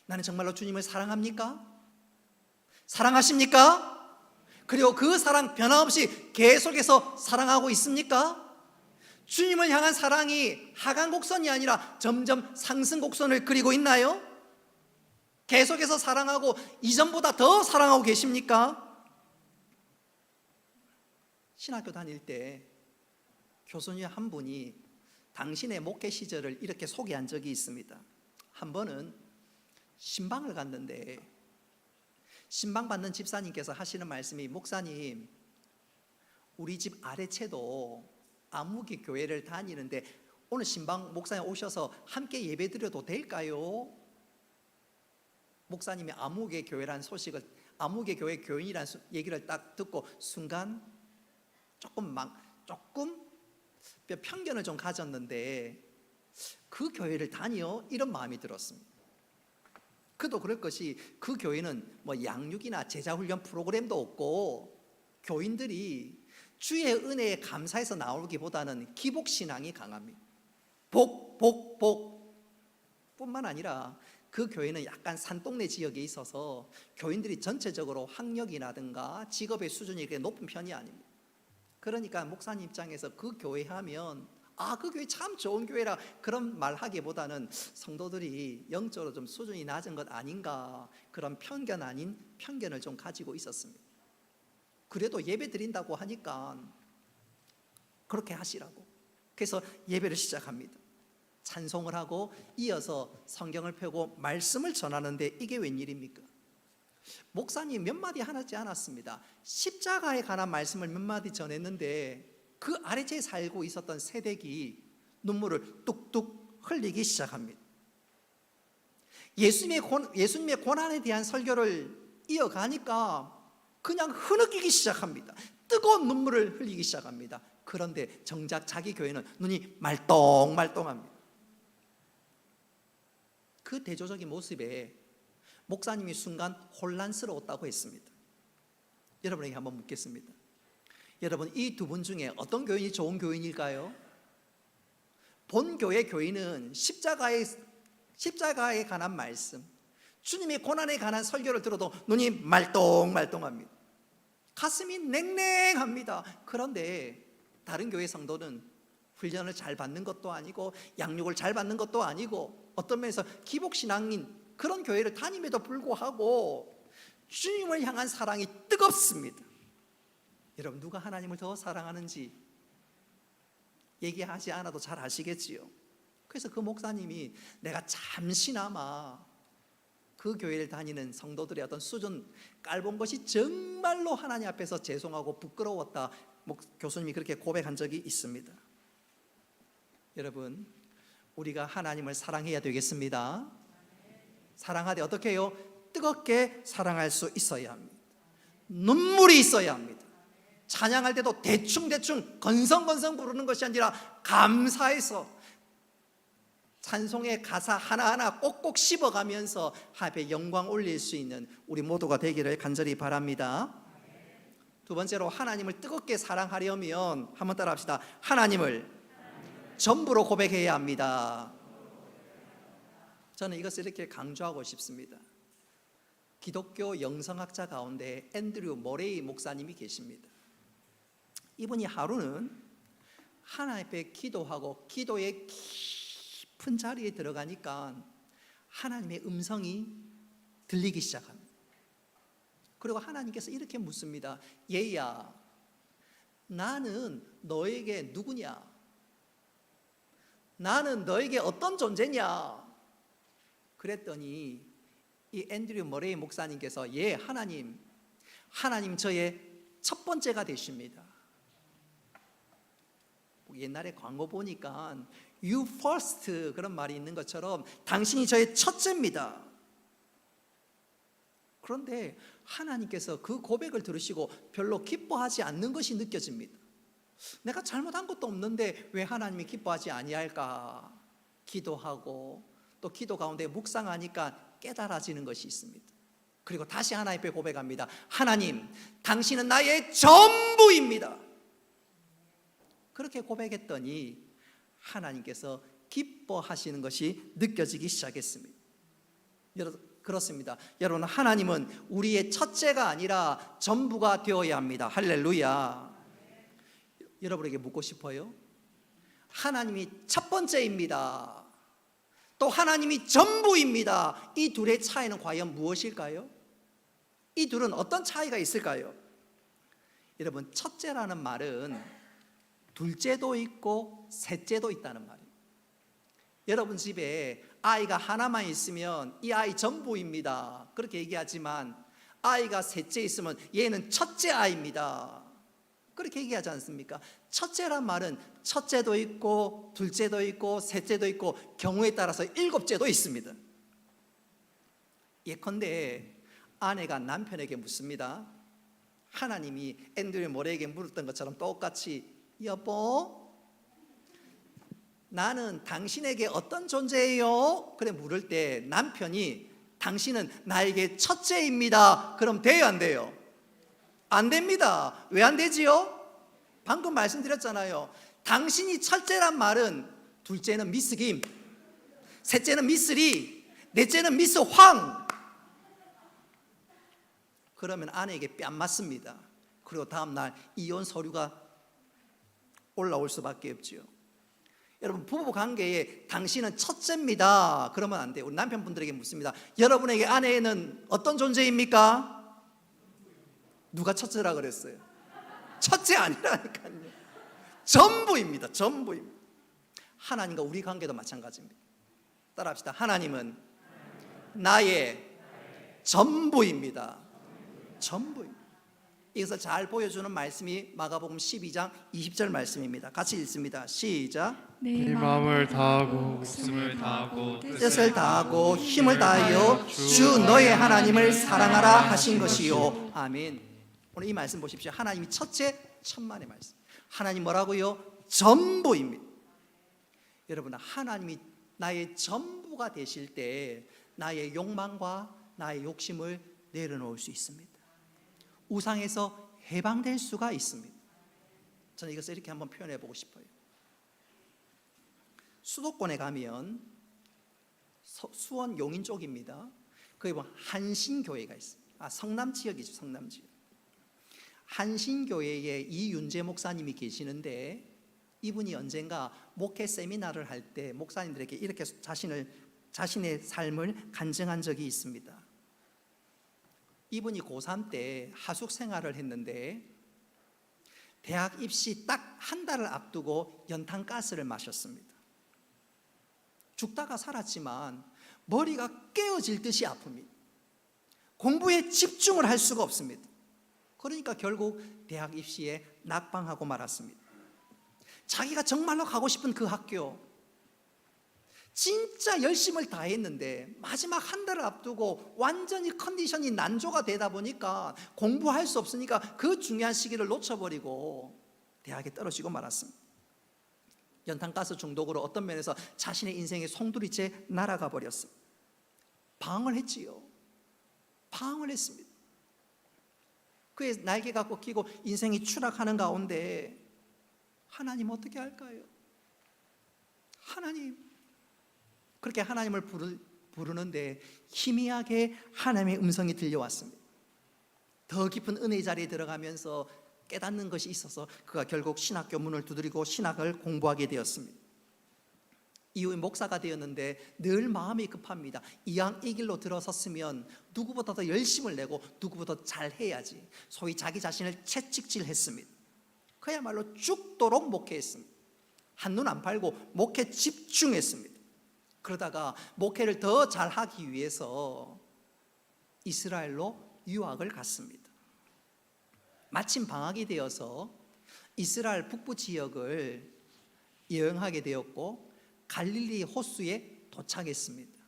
나는 정말로 주님을 사랑합니까? 사랑하십니까? 그리고 그 사랑 변함없이 계속해서 사랑하고 있습니까? 주님을 향한 사랑이 하강 곡선이 아니라 점점 상승 곡선을 그리고 있나요? 계속해서 사랑하고 이전보다 더 사랑하고 계십니까? 신학교 다닐 때 교수님 한 분이 당신의 목회 시절을 이렇게 소개한 적이 있습니다. 한 번은 신방을 갔는데 신방 받는 집사님께서 하시는 말씀이, 목사님, 우리 집 아래채도 아무개 교회를 다니는데 오늘 신방 목사님 오셔서 함께 예배 드려도 될까요? 목사님이 아무개 교회라는 소식을, 아무개 교회 교인이라는 얘기를 딱 듣고 순간 조금 편견을 좀 가졌는데, 그 교회를 다니요? 이런 마음이 들었습니다. 그도 그럴 것이, 그 교회는 뭐 양육이나 제자훈련 프로그램도 없고 교인들이 주의 은혜에 감사해서 나오기보다는 기복신앙이 강합니다. 복 뿐만 아니라 그 교회는 약간 산동네 지역에 있어서 교인들이 전체적으로 학력이라든가 직업의 수준이 그렇게 높은 편이 아닙니다. 그러니까 목사님 입장에서 그 교회 하면 그 교회 참 좋은 교회라 그런 말 하기보다는 성도들이 영적으로 좀 수준이 낮은 것 아닌가, 그런 편견 아닌 편견을 좀 가지고 있었습니다. 그래도 예배 드린다고 하니까 그렇게 하시라고. 그래서 예배를 시작합니다. 찬송을 하고 이어서 성경을 펴고 말씀을 전하는데 이게 웬일입니까? 목사님 몇 마디 하지 않았습니다. 십자가에 관한 말씀을 몇 마디 전했는데 그 아래채에 살고 있었던 세대기 눈물을 뚝뚝 흘리기 시작합니다. 예수님의 고난에 대한 설교를 이어가니까 그냥 흐느끼기 시작합니다. 뜨거운 눈물을 흘리기 시작합니다. 그런데 정작 자기 교회는 눈이 말똥말똥합니다. 그 대조적인 모습에 목사님이 순간 혼란스러웠다고 했습니다. 여러분에게 한번 묻겠습니다. 여러분, 이 두 분 중에 어떤 교인이 좋은 교인일까요? 본교회 교인은 십자가에 관한 말씀, 주님의 고난에 관한 설교를 들어도 눈이 말똥말똥합니다. 가슴이 냉랭합니다. 그런데 다른 교회 성도는 훈련을 잘 받는 것도 아니고 양육을 잘 받는 것도 아니고 어떤 면에서 기복신앙인 그런 교회를 다님에도 불구하고 주님을 향한 사랑이 뜨겁습니다. 여러분, 누가 하나님을 더 사랑하는지 얘기하지 않아도 잘 아시겠지요. 그래서 그 목사님이 내가 잠시나마 그 교회를 다니는 성도들의 어떤 수준 깔본 것이 정말로 하나님 앞에서 죄송하고 부끄러웠다, 교수님이 그렇게 고백한 적이 있습니다. 여러분, 우리가 하나님을 사랑해야 되겠습니다. 사랑하되 어떻게 해요? 뜨겁게 사랑할 수 있어야 합니다. 눈물이 있어야 합니다. 찬양할 때도 대충대충 건성건성 부르는 것이 아니라 감사해서 찬송의 가사 하나하나 꼭꼭 씹어가면서 하나님께 영광 올릴 수 있는 우리 모두가 되기를 간절히 바랍니다. 두 번째로, 하나님을 뜨겁게 사랑하려면 한번 따라 합시다. 하나님을 전부로 고백해야 합니다. 저는 이것을 이렇게 강조하고 싶습니다. 기독교 영성학자 가운데 앤드류 모레이 목사님이 계십니다. 이분이 하루는 하나님 앞에 기도하고 기도의 깊은 자리에 들어가니까 하나님의 음성이 들리기 시작합니다. 그리고 하나님께서 이렇게 묻습니다. 얘야, 나는 너에게 누구냐? 나는 너에게 어떤 존재냐? 그랬더니 이 앤드류 머레이 목사님께서 하나님 저의 첫 번째가 되십니다. 옛날에 광고 보니까 You first 그런 말이 있는 것처럼 당신이 저의 첫째입니다. 그런데 하나님께서 그 고백을 들으시고 별로 기뻐하지 않는 것이 느껴집니다. 내가 잘못한 것도 없는데 왜 하나님이 기뻐하지 아니할까? 기도하고 또 기도 가운데 묵상하니까 깨달아지는 것이 있습니다. 그리고 다시 하나님 앞에 고백합니다. 하나님, 당신은 나의 전부입니다. 그렇게 고백했더니 하나님께서 기뻐하시는 것이 느껴지기 시작했습니다. 그렇습니다. 여러분, 하나님은 우리의 첫째가 아니라 전부가 되어야 합니다. 할렐루야. 여러분에게 묻고 싶어요. 하나님이 첫 번째입니다. 또 하나님이 전부입니다. 이 둘의 차이는 과연 무엇일까요? 이 둘은 어떤 차이가 있을까요? 여러분, 첫째라는 말은 둘째도 있고 셋째도 있다는 말이에요. 여러분 집에 아이가 하나만 있으면 이 아이 전부입니다, 그렇게 얘기하지만 아이가 셋째 있으면 얘는 첫째 아이입니다, 그렇게 얘기하지 않습니까? 첫째란 말은 첫째도 있고 둘째도 있고 셋째도 있고 경우에 따라서 일곱째도 있습니다. 예컨대 아내가 남편에게 묻습니다. 하나님이 앤드류 모레에게 물었던 것처럼 똑같이, 여보, 나는 당신에게 어떤 존재예요? 그래 물을 때 남편이 당신은 나에게 첫째입니다, 그럼 돼요, 안 돼요? 안 됩니다. 왜 안 되지요? 방금 말씀드렸잖아요. 당신이 첫째란 말은 둘째는 미스 김, 셋째는 미스 리, 넷째는 미스 황. 그러면 아내에게 뺨 맞습니다. 그리고 다음날 이혼 서류가 올라올 수밖에 없지요. 여러분, 부부 관계에 당신은 첫째입니다, 그러면 안 돼요. 우리 남편분들에게 묻습니다. 여러분에게 아내는 어떤 존재입니까? 누가 첫째라 그랬어요? 첫째 아니라니까요. 전부입니다. 전부입니다. 하나님과 우리 관계도 마찬가지입니다. 따라합시다. 하나님은 나의 전부입니다. 전부입니다. 이것을 잘 보여주는 말씀이 마가복음 12장 20절 말씀입니다. 같이 읽습니다. 시작. 내 네 마음을 다하고 목숨을 다하고 뜻을 다하고 힘을 다하여 주 너의 하나님을 사랑하라 하신 것이요. 아멘. 오늘 이 말씀 보십시오. 하나님이 첫째, 천만의 말씀. 하나님 뭐라고요? 전부입니다. 여러분, 하나님이 나의 전부가 되실 때 나의 욕망과 나의 욕심을 내려놓을 수 있습니다. 우상에서 해방될 수가 있습니다. 저는 이것을 이렇게 한번 표현해 보고 싶어요. 수도권에 가면 수원 용인 쪽입니다. 거기 보면 한신교회가 있어요. 성남 지역이죠. 성남 지역. 한신교회에 이윤재 목사님이 계시는데, 이분이 언젠가 목회 세미나를 할 때 목사님들에게 이렇게 자신의 삶을 간증한 적이 있습니다. 이분이 고3 때 하숙 생활을 했는데 대학 입시 딱 한 달을 앞두고 연탄가스를 마셨습니다. 죽다가 살았지만 머리가 깨어질 듯이 아픕니다. 공부에 집중을 할 수가 없습니다. 그러니까 결국 대학 입시에 낙방하고 말았습니다. 자기가 정말로 가고 싶은 그 학교, 진짜 열심을 다했는데 마지막 한 달을 앞두고 완전히 컨디션이 난조가 되다 보니까 공부할 수 없으니까 그 중요한 시기를 놓쳐버리고 대학에 떨어지고 말았습니다. 연탄가스 중독으로 어떤 면에서 자신의 인생의 송두리째 날아가 버렸습니다. 방황을 했지요. 방황을 했습니다. 그의 날개가 꺾이고 인생이 추락하는 가운데 하나님 어떻게 할까요? 하나님, 그렇게 하나님을 부르는데 희미하게 하나님의 음성이 들려왔습니다. 더 깊은 은혜의 자리에 들어가면서 깨닫는 것이 있어서 그가 결국 신학교 문을 두드리고 신학을 공부하게 되었습니다. 이후에 목사가 되었는데 늘 마음이 급합니다. 이왕 이 길로 들어섰으면 누구보다 더 열심을 내고 누구보다 잘해야지. 소위 자기 자신을 채찍질했습니다. 그야말로 죽도록 목회했습니다. 한눈 안 팔고 목회 집중했습니다. 그러다가 목회를 더 잘하기 위해서 이스라엘로 유학을 갔습니다. 마침 방학이 되어서 이스라엘 북부 지역을 여행하게 되었고 갈릴리 호수에 도착했습니다.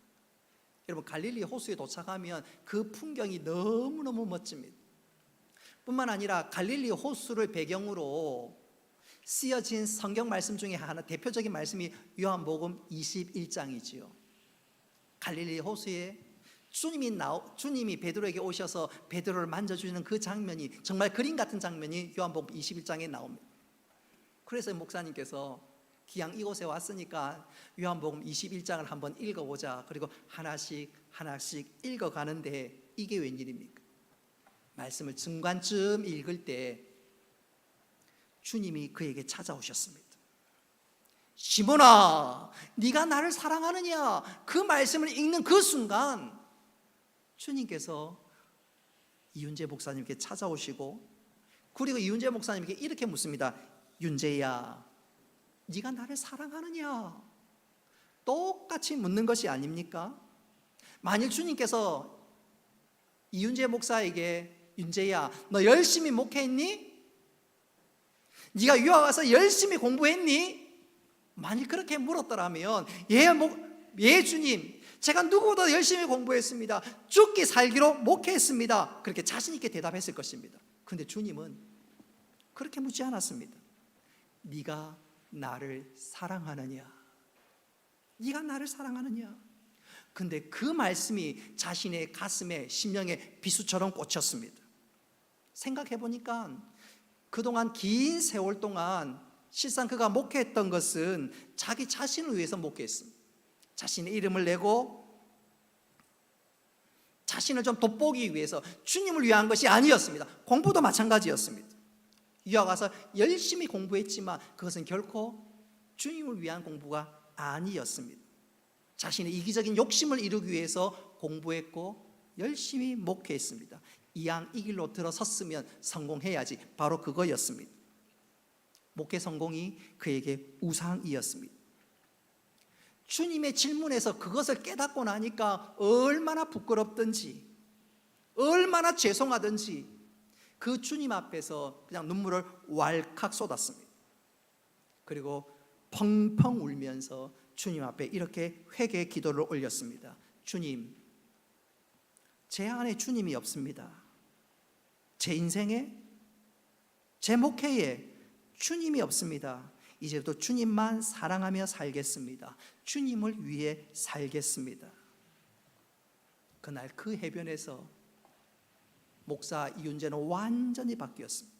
여러분, 갈릴리 호수에 도착하면 그 풍경이 너무너무 멋집니다. 뿐만 아니라 갈릴리 호수를 배경으로 쓰여진 성경 말씀 중에 하나, 대표적인 말씀이 요한복음 21장이지요. 갈릴리 호수에 주님이 베드로에게 오셔서 베드로를 만져주시는 그 장면이, 정말 그림 같은 장면이 요한복음 21장에 나옵니다. 그래서 목사님께서 기왕 이곳에 왔으니까 요한복음 21장을 한번 읽어보자. 그리고 하나씩 읽어가는데 이게 웬일입니까? 말씀을 중간쯤 읽을 때 주님이 그에게 찾아오셨습니다. 시몬아, 네가 나를 사랑하느냐? 그 말씀을 읽는 그 순간 주님께서 이윤재 목사님께 찾아오시고, 그리고 이윤재 목사님께 이렇게 묻습니다. 윤재야, 네가 나를 사랑하느냐? 똑같이 묻는 것이 아닙니까? 만일 주님께서 이윤재 목사에게 윤재야, 너 열심히 목회했니? 네가 유학 와서 열심히 공부했니? 만일 그렇게 물었더라면 예 주님, 제가 누구보다 열심히 공부했습니다. 죽기 살기로 목회했습니다. 그렇게 자신 있게 대답했을 것입니다. 그런데 주님은 그렇게 묻지 않았습니다. 네가 나를 사랑하느냐? 네가 나를 사랑하느냐? 근데 그 말씀이 자신의 가슴에, 심령에 비수처럼 꽂혔습니다. 생각해 보니까 그동안 긴 세월 동안 실상 그가 목회했던 것은 자기 자신을 위해서 목회했습니다. 자신의 이름을 내고 자신을 좀 돋보기 위해서, 주님을 위한 것이 아니었습니다. 공부도 마찬가지였습니다. 유학 와서 열심히 공부했지만 그것은 결코 주님을 위한 공부가 아니었습니다. 자신의 이기적인 욕심을 이루기 위해서 공부했고 열심히 목회했습니다. 이왕 이 길로 들어섰으면 성공해야지, 바로 그거였습니다. 목회 성공이 그에게 우상이었습니다. 주님의 질문에서 그것을 깨닫고 나니까 얼마나 부끄럽든지, 얼마나 죄송하든지 그 주님 앞에서 그냥 눈물을 왈칵 쏟았습니다. 그리고 펑펑 울면서 주님 앞에 이렇게 회개의 기도를 올렸습니다. 주님, 제 안에 주님이 없습니다. 제 인생에, 제 목회에 주님이 없습니다. 이제부터 주님만 사랑하며 살겠습니다. 주님을 위해 살겠습니다. 그날 그 해변에서 목사 이윤재는 완전히 바뀌었습니다.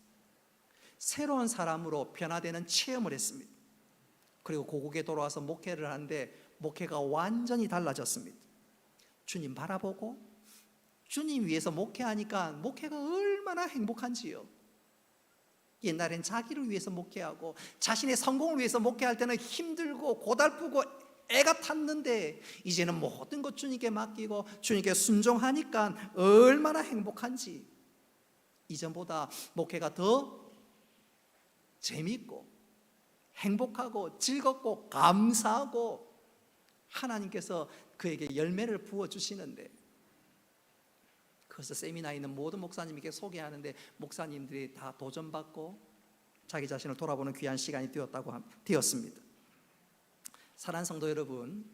새로운 사람으로 변화되는 체험을 했습니다. 그리고 고국에 돌아와서 목회를 하는데 목회가 완전히 달라졌습니다. 주님 바라보고 주님 위해서 목회하니까 목회가 얼마나 행복한지요. 옛날엔 자기를 위해서 목회하고 자신의 성공을 위해서 목회할 때는 힘들고 고달프고 애가 탔는데 이제는 모든 것 주님께 맡기고 주님께 순종하니까 얼마나 행복한지, 이전보다 목회가 더 재밌고 행복하고 즐겁고 감사하고 하나님께서 그에게 열매를 부어주시는데, 그래서 세미나에 있는 모든 목사님에게 소개하는데 목사님들이 다 도전받고 자기 자신을 돌아보는 귀한 시간이 되었습니다. 사랑하는 성도 여러분,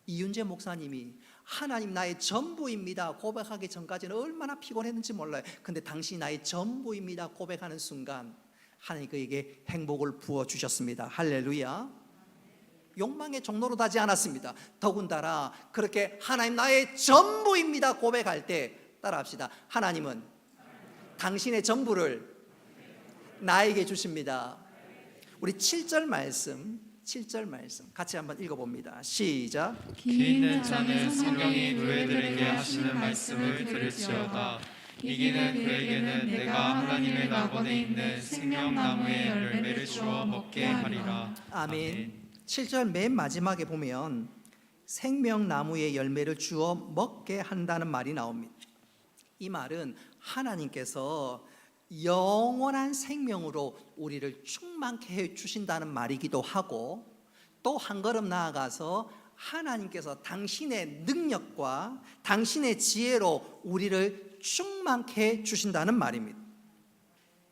이윤재 목사님이 하나님 나의 전부입니다 고백하기 전까지는 얼마나 피곤했는지 몰라요. 근데 당신이 나의 전부입니다 고백하는 순간 하나님 그에게 행복을 부어주셨습니다. 할렐루야. 욕망의 종로로 가지 않았습니다. 더군다나 그렇게 하나님 나의 전부입니다 고백할 때 따라합시다. 하나님은 당신의 전부를 나에게 주십니다. 우리 7절 말씀 같이 한번 읽어봅니다. 시작. 기 있는 자는 성령이 노예들에게 하시는 말씀을 들을지어다. 이기는 그에게는 내가 하나님의 낙원에 있는 생명나무의 열매를 주어 먹게 하리라. 아멘. 7절 맨 마지막에 보면 생명나무의 열매를 주어 먹게 한다는 말이 나옵니다. 이 말은 하나님께서 영원한 생명으로 우리를 충만케 해 주신다는 말이기도 하고, 또 한 걸음 나아가서 하나님께서 당신의 능력과 당신의 지혜로 우리를 충만케 해 주신다는 말입니다.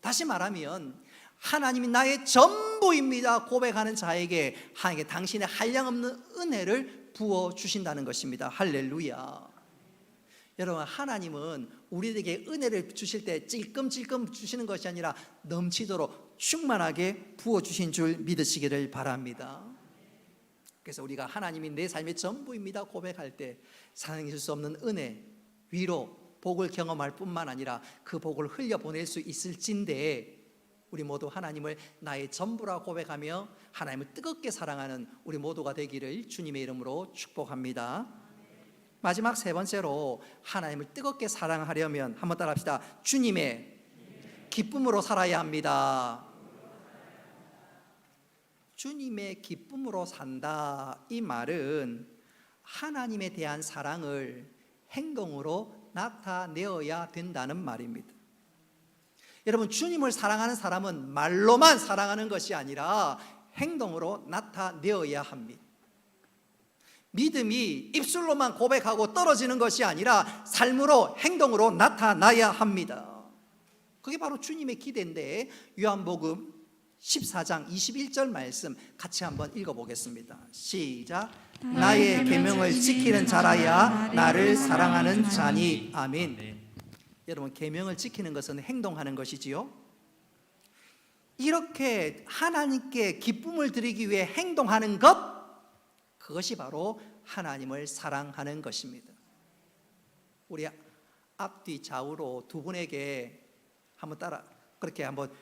다시 말하면 하나님이 나의 전부입니다 고백하는 자에게 하나님께 당신의 한량없는 은혜를 부어주신다는 것입니다. 할렐루야. 여러분, 하나님은 우리에게 은혜를 주실 때 찔끔찔끔 주시는 것이 아니라 넘치도록 충만하게 부어주신 줄 믿으시기를 바랍니다. 그래서 우리가 하나님이 내 삶의 전부입니다 고백할 때 상상할 수 없는 은혜, 위로, 복을 경험할 뿐만 아니라 그 복을 흘려보낼 수 있을진데 우리 모두 하나님을 나의 전부라 고백하며 하나님을 뜨겁게 사랑하는 우리 모두가 되기를 주님의 이름으로 축복합니다. 마지막 세 번째로 하나님을 뜨겁게 사랑하려면 한번 따라합시다. 주님의 기쁨으로 살아야 합니다. 주님의 기쁨으로 산다, 이 말은 하나님에 대한 사랑을 행동으로 나타내어야 된다는 말입니다. 여러분, 주님을 사랑하는 사람은 말로만 사랑하는 것이 아니라 행동으로 나타내어야 합니다. 믿음이 입술로만 고백하고 떨어지는 것이 아니라 삶으로, 행동으로 나타나야 합니다. 그게 바로 주님의 기대인데, 요한복음 14장 21절 말씀 같이 한번 읽어보겠습니다. 시작. 나의 계명을 지키는 자라야 나를 사랑하는 자니. 아멘. 여러분, 계명을 지키는 것은 행동하는 것이지요. 이렇게 하나님께 기쁨을 드리기 위해 행동하는 것, 그것이 바로 하나님을 사랑하는 것입니다. 우리 앞뒤 좌우로 두 분에게 한번 그렇게 한번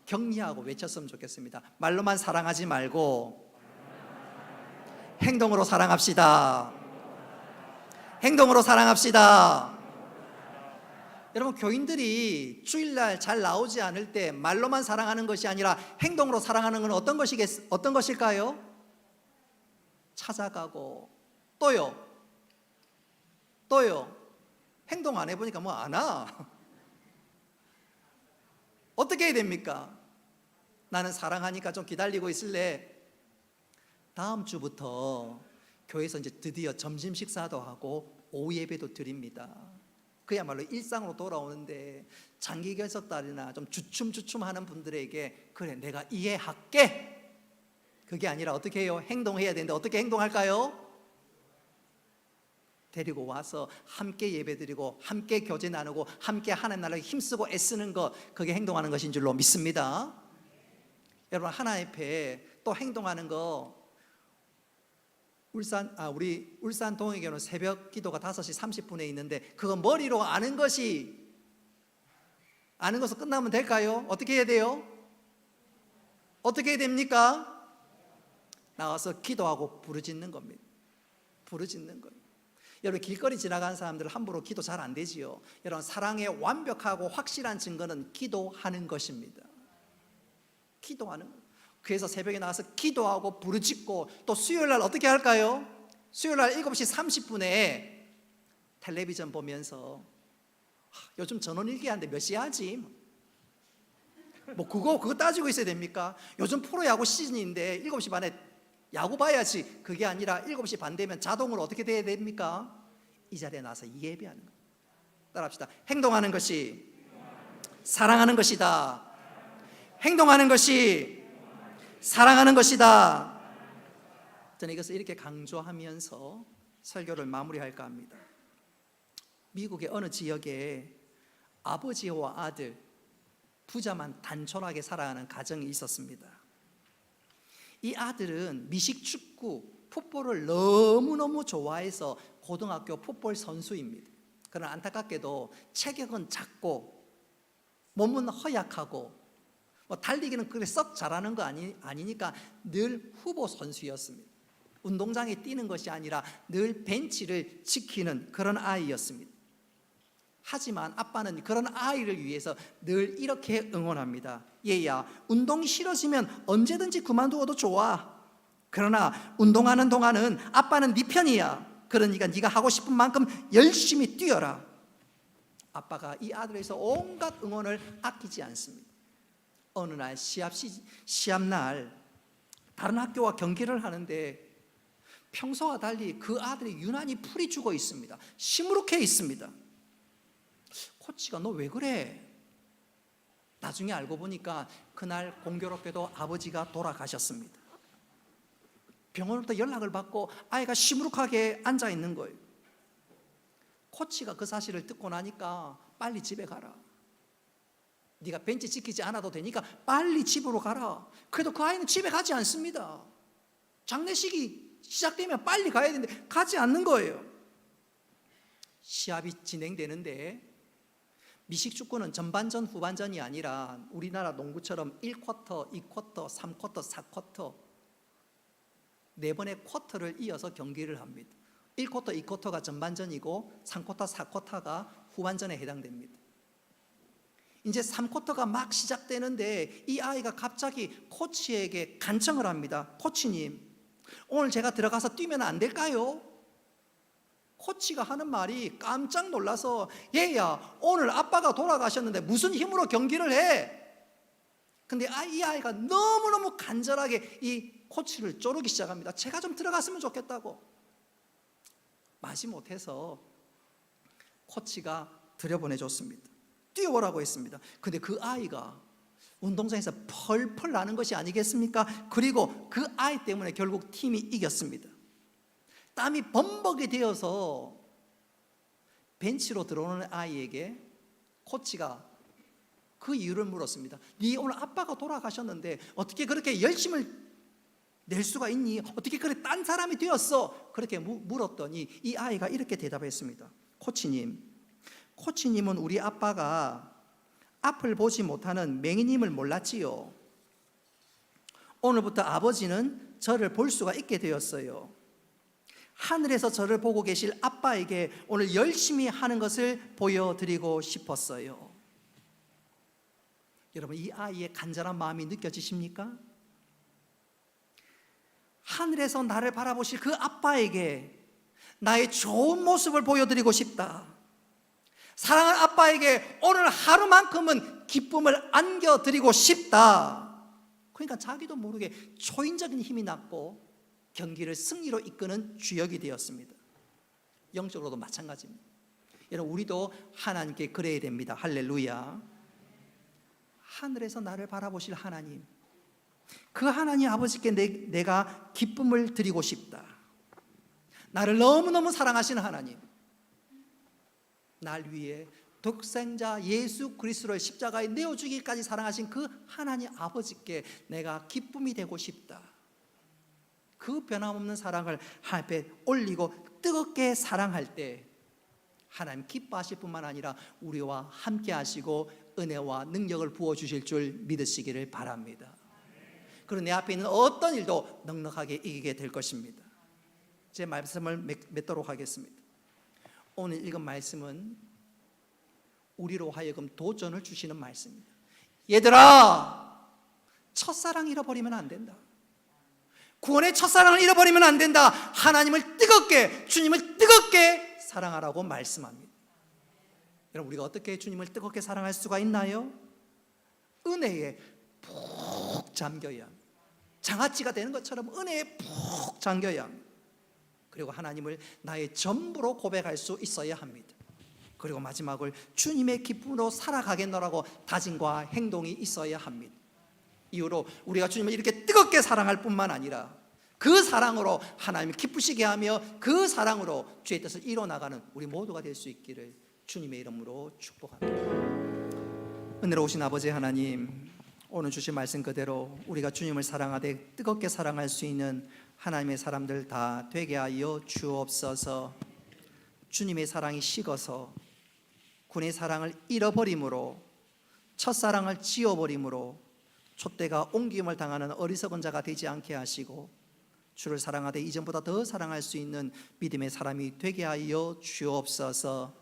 격려하고 외쳤으면 좋겠습니다. 말로만 사랑하지 말고 행동으로 사랑합시다. 행동으로 사랑합시다. 여러분, 교인들이 주일날 잘 나오지 않을 때 말로만 사랑하는 것이 아니라 행동으로 사랑하는 것은 어떤 것일까요? 찾아가고 또요 행동 안 해보니까 뭐 안 와. 어떻게 해야 됩니까? 나는 사랑하니까 좀 기다리고 있을래. 다음 주부터 교회에서 이제 드디어 점심 식사도 하고 오후 예배도 드립니다. 그야말로 일상으로 돌아오는데 장기 결석달이나 좀 주춤주춤하는 분들에게 그래, 내가 이해할게, 그게 아니라 어떻게 해요? 행동해야 되는데 어떻게 행동할까요? 데리고 와서 함께 예배드리고 함께 교제 나누고 함께 하나님 나라에 힘쓰고 애쓰는 것, 그게 행동하는 것인 줄로 믿습니다. 여러분, 하나님 앞에 또 행동하는 거, 우리 울산 동의교는 새벽 기도가 5시 30분에 있는데 그거 머리로 아는 것으로 끝나면 될까요? 어떻게 해야 돼요? 어떻게 해야 됩니까? 나와서 기도하고 부르짖는 겁니다. 부르짖는 거예요. 여러분, 길거리 지나가는 사람들 함부로 기도 잘 안 되지요. 여러분, 사랑의 완벽하고 확실한 증거는 기도하는 것입니다. 기도하는 거예요. 그래서 새벽에 나와서 기도하고 부르짖고, 또 수요일날 어떻게 할까요? 수요일날 7시 30분에 텔레비전 보면서 요즘 전원일기하는데 몇 시에 하지? 뭐 그거 따지고 있어야 됩니까? 요즘 프로야구 시즌인데 7시 반에 야구 봐야지. 그게 아니라 7시 반 되면 자동으로 어떻게 돼야 됩니까? 이 자리에 나와서 예배하는 거. 따라합시다. 행동하는 것이 사랑하는 것이다. 행동하는 것이 사랑하는 것이다. 저는 이것을 이렇게 강조하면서 설교를 마무리할까 합니다. 미국의 어느 지역에 아버지와 아들, 부자만 단촐하게 살아가는 가정이 있었습니다. 이 아들은 미식축구, 풋볼을 너무너무 좋아해서 고등학교 풋볼 선수입니다. 그러나 안타깝게도 체격은 작고 몸은 허약하고 달리기는 그렇게 썩 잘하는 거 아니니까 늘 후보 선수였습니다. 운동장에 뛰는 것이 아니라 늘 벤치를 지키는 그런 아이였습니다. 하지만 아빠는 그런 아이를 위해서 늘 이렇게 응원합니다. 얘야, 운동이 싫어지면 언제든지 그만두어도 좋아. 그러나 운동하는 동안은 아빠는 네 편이야. 그러니까 네가 하고 싶은 만큼 열심히 뛰어라. 아빠가 이 아들에 대해서 온갖 응원을 아끼지 않습니다. 어느 날 시합날 다른 학교와 경기를 하는데 평소와 달리 그 아들이 유난히 풀이 죽어 있습니다. 시무룩해 있습니다. 코치가 너 왜 그래? 나중에 알고 보니까 그날 공교롭게도 아버지가 돌아가셨습니다. 병원부터 연락을 받고 아이가 시무룩하게 앉아 있는 거예요. 코치가 그 사실을 듣고 나니까 빨리 집에 가라. 네가 벤치 지키지 않아도 되니까 빨리 집으로 가라. 그래도 그 아이는 집에 가지 않습니다. 장례식이 시작되면 빨리 가야 되는데 가지 않는 거예요. 시합이 진행되는데 미식축구는 전반전, 후반전이 아니라 우리나라 농구처럼 1쿼터, 2쿼터, 3쿼터, 4쿼터 4번의 쿼터를 이어서 경기를 합니다. 1쿼터, 2쿼터가 전반전이고 3쿼터, 4쿼터가 후반전에 해당됩니다. 이제 3쿼터가 막 시작되는데 이 아이가 갑자기 코치에게 간청을 합니다. 코치님, 오늘 제가 들어가서 뛰면 안 될까요? 코치가 하는 말이 깜짝 놀라서 얘야, 오늘 아빠가 돌아가셨는데 무슨 힘으로 경기를 해? 근데 이 아이가 너무너무 간절하게 이 코치를 쪼르기 시작합니다. 제가 좀 들어갔으면 좋겠다고. 마지못해서 코치가 들여보내줬습니다. 뛰어보라고 했습니다. 근데 그 아이가 운동장에서 펄펄 나는 것이 아니겠습니까? 그리고 그 아이 때문에 결국 팀이 이겼습니다. 땀이 범벅이 되어서 벤치로 들어오는 아이에게 코치가 그 이유를 물었습니다. 네 오늘 아빠가 돌아가셨는데 어떻게 그렇게 열심을 낼 수가 있니? 어떻게 그래 딴 사람이 되었어? 그렇게 물었더니 이 아이가 이렇게 대답했습니다. 코치님은 우리 아빠가 앞을 보지 못하는 맹인임을 몰랐지요. 오늘부터 아버지는 저를 볼 수가 있게 되었어요. 하늘에서 저를 보고 계실 아빠에게 오늘 열심히 하는 것을 보여드리고 싶었어요. 여러분, 이 아이의 간절한 마음이 느껴지십니까? 하늘에서 나를 바라보실 그 아빠에게 나의 좋은 모습을 보여드리고 싶다. 사랑하는 아빠에게 오늘 하루만큼은 기쁨을 안겨드리고 싶다. 그러니까 자기도 모르게 초인적인 힘이 났고 경기를 승리로 이끄는 주역이 되었습니다. 영적으로도 마찬가지입니다. 여러분, 우리도 하나님께 그래야 됩니다. 할렐루야. 하늘에서 나를 바라보실 하나님, 그 하나님 아버지께 내가 기쁨을 드리고 싶다. 나를 너무너무 사랑하시는 하나님, 날 위해 독생자 예수 그리스도를 십자가에 내어주기까지 사랑하신 그 하나님 아버지께 내가 기쁨이 되고 싶다. 그 변함없는 사랑을 하나님 앞에 올리고 뜨겁게 사랑할 때 하나님 기뻐하실 뿐만 아니라 우리와 함께 하시고 은혜와 능력을 부어주실 줄 믿으시기를 바랍니다. 그리고 내 앞에 있는 어떤 일도 넉넉하게 이기게 될 것입니다. 제 말씀을 맺도록 하겠습니다. 오늘 읽은 말씀은 우리로 하여금 도전을 주시는 말씀입니다. 얘들아, 첫사랑 잃어버리면 안 된다. 구원의 첫사랑을 잃어버리면 안 된다. 하나님을 뜨겁게, 주님을 뜨겁게 사랑하라고 말씀합니다. 여러분, 우리가 어떻게 주님을 뜨겁게 사랑할 수가 있나요? 은혜에 푹 잠겨야 합니다. 장아찌가 되는 것처럼 은혜에 푹 잠겨야 합니다. 그리고 하나님을 나의 전부로 고백할 수 있어야 합니다. 그리고 마지막을 주님의 기쁨으로 살아가겠노라고 다짐과 행동이 있어야 합니다. 이후로 우리가 주님을 이렇게 뜨겁게 사랑할 뿐만 아니라 그 사랑으로 하나님을 기쁘시게 하며 그 사랑으로 주의 뜻을 이뤄나가는 우리 모두가 될 수 있기를 주님의 이름으로 축복합니다. 은혜로우신 아버지 하나님, 오늘 주신 말씀 그대로 우리가 주님을 사랑하되 뜨겁게 사랑할 수 있는 하나님의 사람들 다 되게 하여 주옵소서. 주님의 사랑이 식어서 군의 사랑을 잃어버림으로, 첫사랑을 지워버림으로 촛대가 옮김을 당하는 어리석은 자가 되지 않게 하시고 주를 사랑하되 이전보다 더 사랑할 수 있는 믿음의 사람이 되게 하여 주옵소서.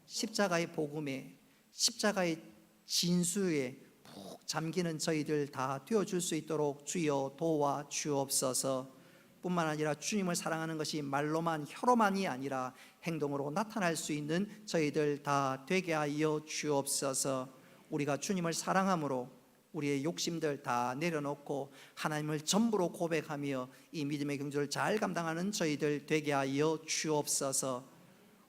십자가의 복음에, 십자가의 진수에 푹 잠기는 저희들 다 되어줄 수 있도록 주여 도와 주옵소서. 뿐만 아니라 주님을 사랑하는 것이 말로만, 혀로만이 아니라 행동으로 나타날 수 있는 저희들 다 되게 하여 주옵소서. 우리가 주님을 사랑함으로 우리의 욕심들 다 내려놓고 하나님을 전부로 고백하며 이 믿음의 경주를 잘 감당하는 저희들 되게 하여 주옵소서.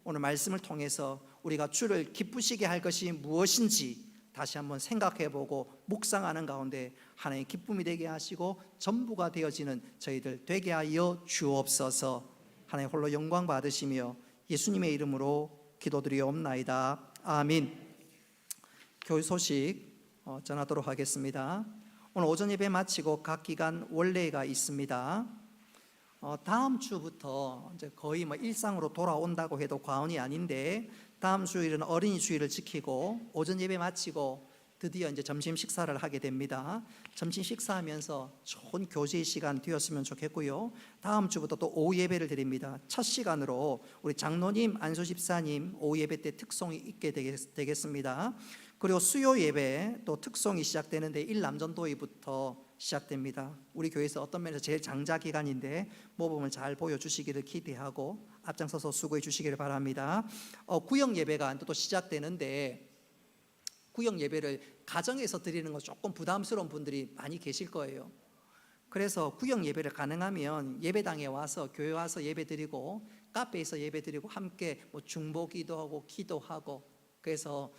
오늘 말씀을 통해서 우리가 주를 기쁘시게 할 것이 무엇인지 다시 한번 생각해보고 묵상하는 가운데 하나님의 기쁨이 되게 하시고 전부가 되어지는 저희들 되게 하여 주옵소서. 하나님 홀로 영광 받으시며 예수님의 이름으로 기도드리옵나이다. 아멘. 교회 소식 전하도록 하겠습니다. 오늘 오전 예배 마치고 각 기간 원례가 있습니다. 다음 주부터 이제 거의 뭐 일상으로 돌아온다고 해도 과언이 아닌데, 다음 주일은 어린이 주일을 지키고 오전 예배 마치고 드디어 이제 점심 식사를 하게 됩니다. 점심 식사하면서 좋은 교제의 시간 되었으면 좋겠고요. 다음 주부터 또 오후 예배를 드립니다. 첫 시간으로 우리 장로님, 안수 집사님 오후 예배 때 특송이 있게 되겠습니다. 그리고 수요 예배 또 특송이 시작되는데 일남전도회부터 시작됩니다. 우리 교회에서 어떤 면에서 제일 장자 기간인데 모범을 잘 보여주시기를 기대하고 앞장서서 수고해 주시기를 바랍니다. 구역 예배가 또 시작되는데, 구역 예배를 가정에서 드리는 거 조금 부담스러운 분들이 많이 계실 거예요. 그래서 구역 예배를 가능하면 예배당에 와서, 교회 와서 예배 드리고 카페에서 예배 드리고 함께 뭐 중보 기도하고 기도하고, 그래서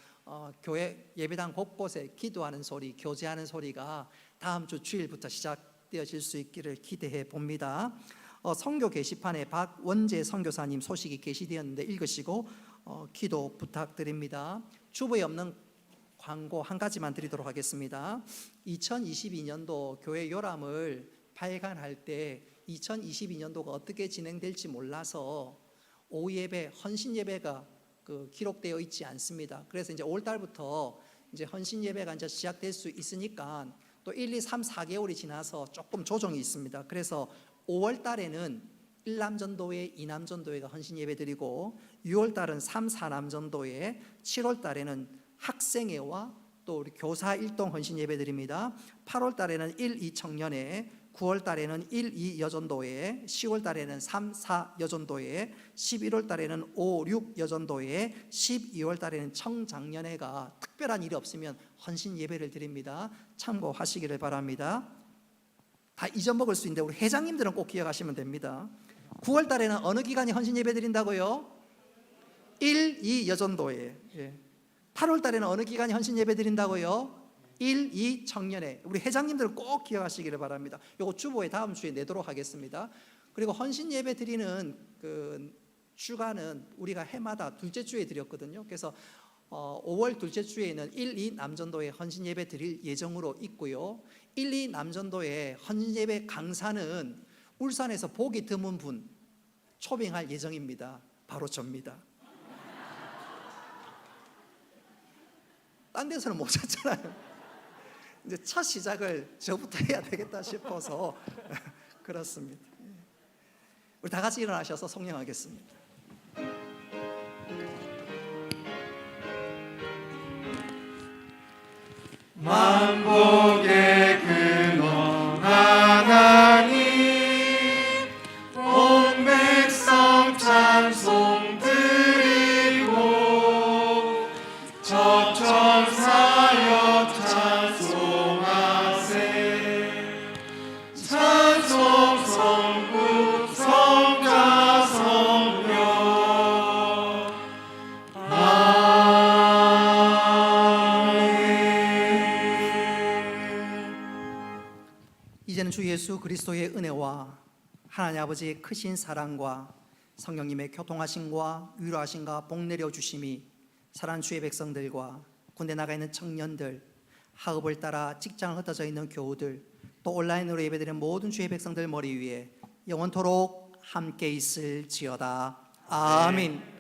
교회 예배당 곳곳에 기도하는 소리, 교제하는 소리가 다음 주 주일부터 시작되어질 수 있기를 기대해 봅니다. 선교 게시판에 박원재 선교사님 소식이 게시되었는데 읽으시고 기도 부탁드립니다. 주보에 없는 광고 한 가지만 드리도록 하겠습니다. 2022년도 교회 요람을 발간할 때 2022년도가 어떻게 진행될지 몰라서 오후 예배, 헌신 예배가 기록되어 있지 않습니다. 그래서 이제 5월 달부터 이제 헌신 예배가 이제 시작될 수 있으니까 또 1, 2, 3, 4개월이 지나서 조금 조정이 있습니다. 그래서 5월 달에는 1남전도회, 2남전도회가 헌신 예배 드리고 6월 달은 3, 4남전도회, 7월 달에는 학생회와 또 우리 교사 일동 헌신 예배 드립니다. 8월 달에는 1, 2 청년회, 9월 달에는 1, 2 여전도회, 10월 달에는 3, 4 여전도회, 11월 달에는 5, 6 여전도회, 12월 달에는 청장년회가 특별한 일이 없으면 헌신 예배를 드립니다. 참고하시기를 바랍니다. 다 잊어먹을 수 있는데 우리 회장님들은 꼭 기억하시면 됩니다. 9월 달에는 어느 기간이 헌신 예배 드린다고요? 1, 2 여전도회. 8월 달에는 어느 기간이 헌신 예배 드린다고요? 1, 2 청년회. 우리 회장님들은 꼭 기억하시기를 바랍니다. 요거 주보에 다음 주에 내도록 하겠습니다. 그리고 헌신 예배 드리는 그 주간은 우리가 해마다 둘째 주에 드렸거든요. 그래서 5월 둘째 주에는 1, 2 남전도에 헌신 예배 드릴 예정으로 있고요. 1, 2 남전도에 헌신 예배 강사는 울산에서 보기 드문 분 초빙할 예정입니다. 바로 접니다. 딴 데서는 못 찾잖아요. 이제 첫 시작을 저부터 해야 되겠다 싶어서 그렇습니다. 우리 다 같이 일어나셔서 성령하겠습니다. 만복의 근원 하나님, 온 백성 찬송 드리고 천사여 찬송하세. 찬송 성부 성자 성령. 이제는 주 예수 그리스도의 은혜와 하나님 아버지의 크신 사랑과 성령님의 교통하심과 위로하심과 복 내려주심이 사랑하는 주의 백성들과 군대 나가 있는 청년들, 학업을 따라 직장을 흩어져 있는 교우들, 또 온라인으로 예배드리는 모든 주의 백성들 머리 위에 영원토록 함께 있을지어다. 아멘.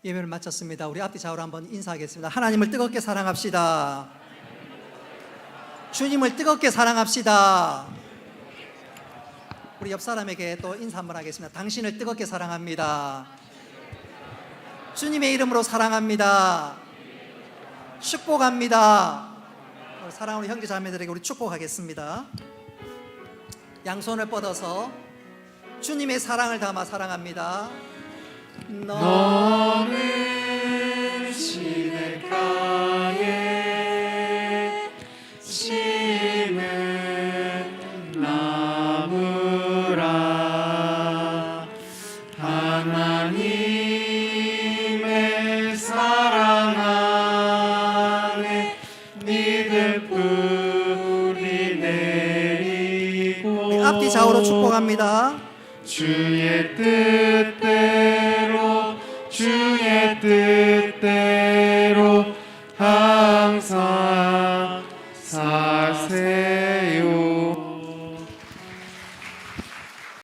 예배를 마쳤습니다. 우리 앞뒤 좌우로 한번 인사하겠습니다. 하나님을 뜨겁게 사랑합시다. 주님을 뜨겁게 사랑합시다. 우리 옆 사람에게 또 인사 한번 하겠습니다. 당신을 뜨겁게 사랑합니다. 주님의 이름으로 사랑합니다. 축복합니다. 사랑하는 형제 자매들에게 우리 축복하겠습니다. 양손을 뻗어서 주님의 사랑을 담아 사랑합니다. 너는 시냇가에 앞뒤 좌우로 축복합니다. 주의 뜻대로 항상 사세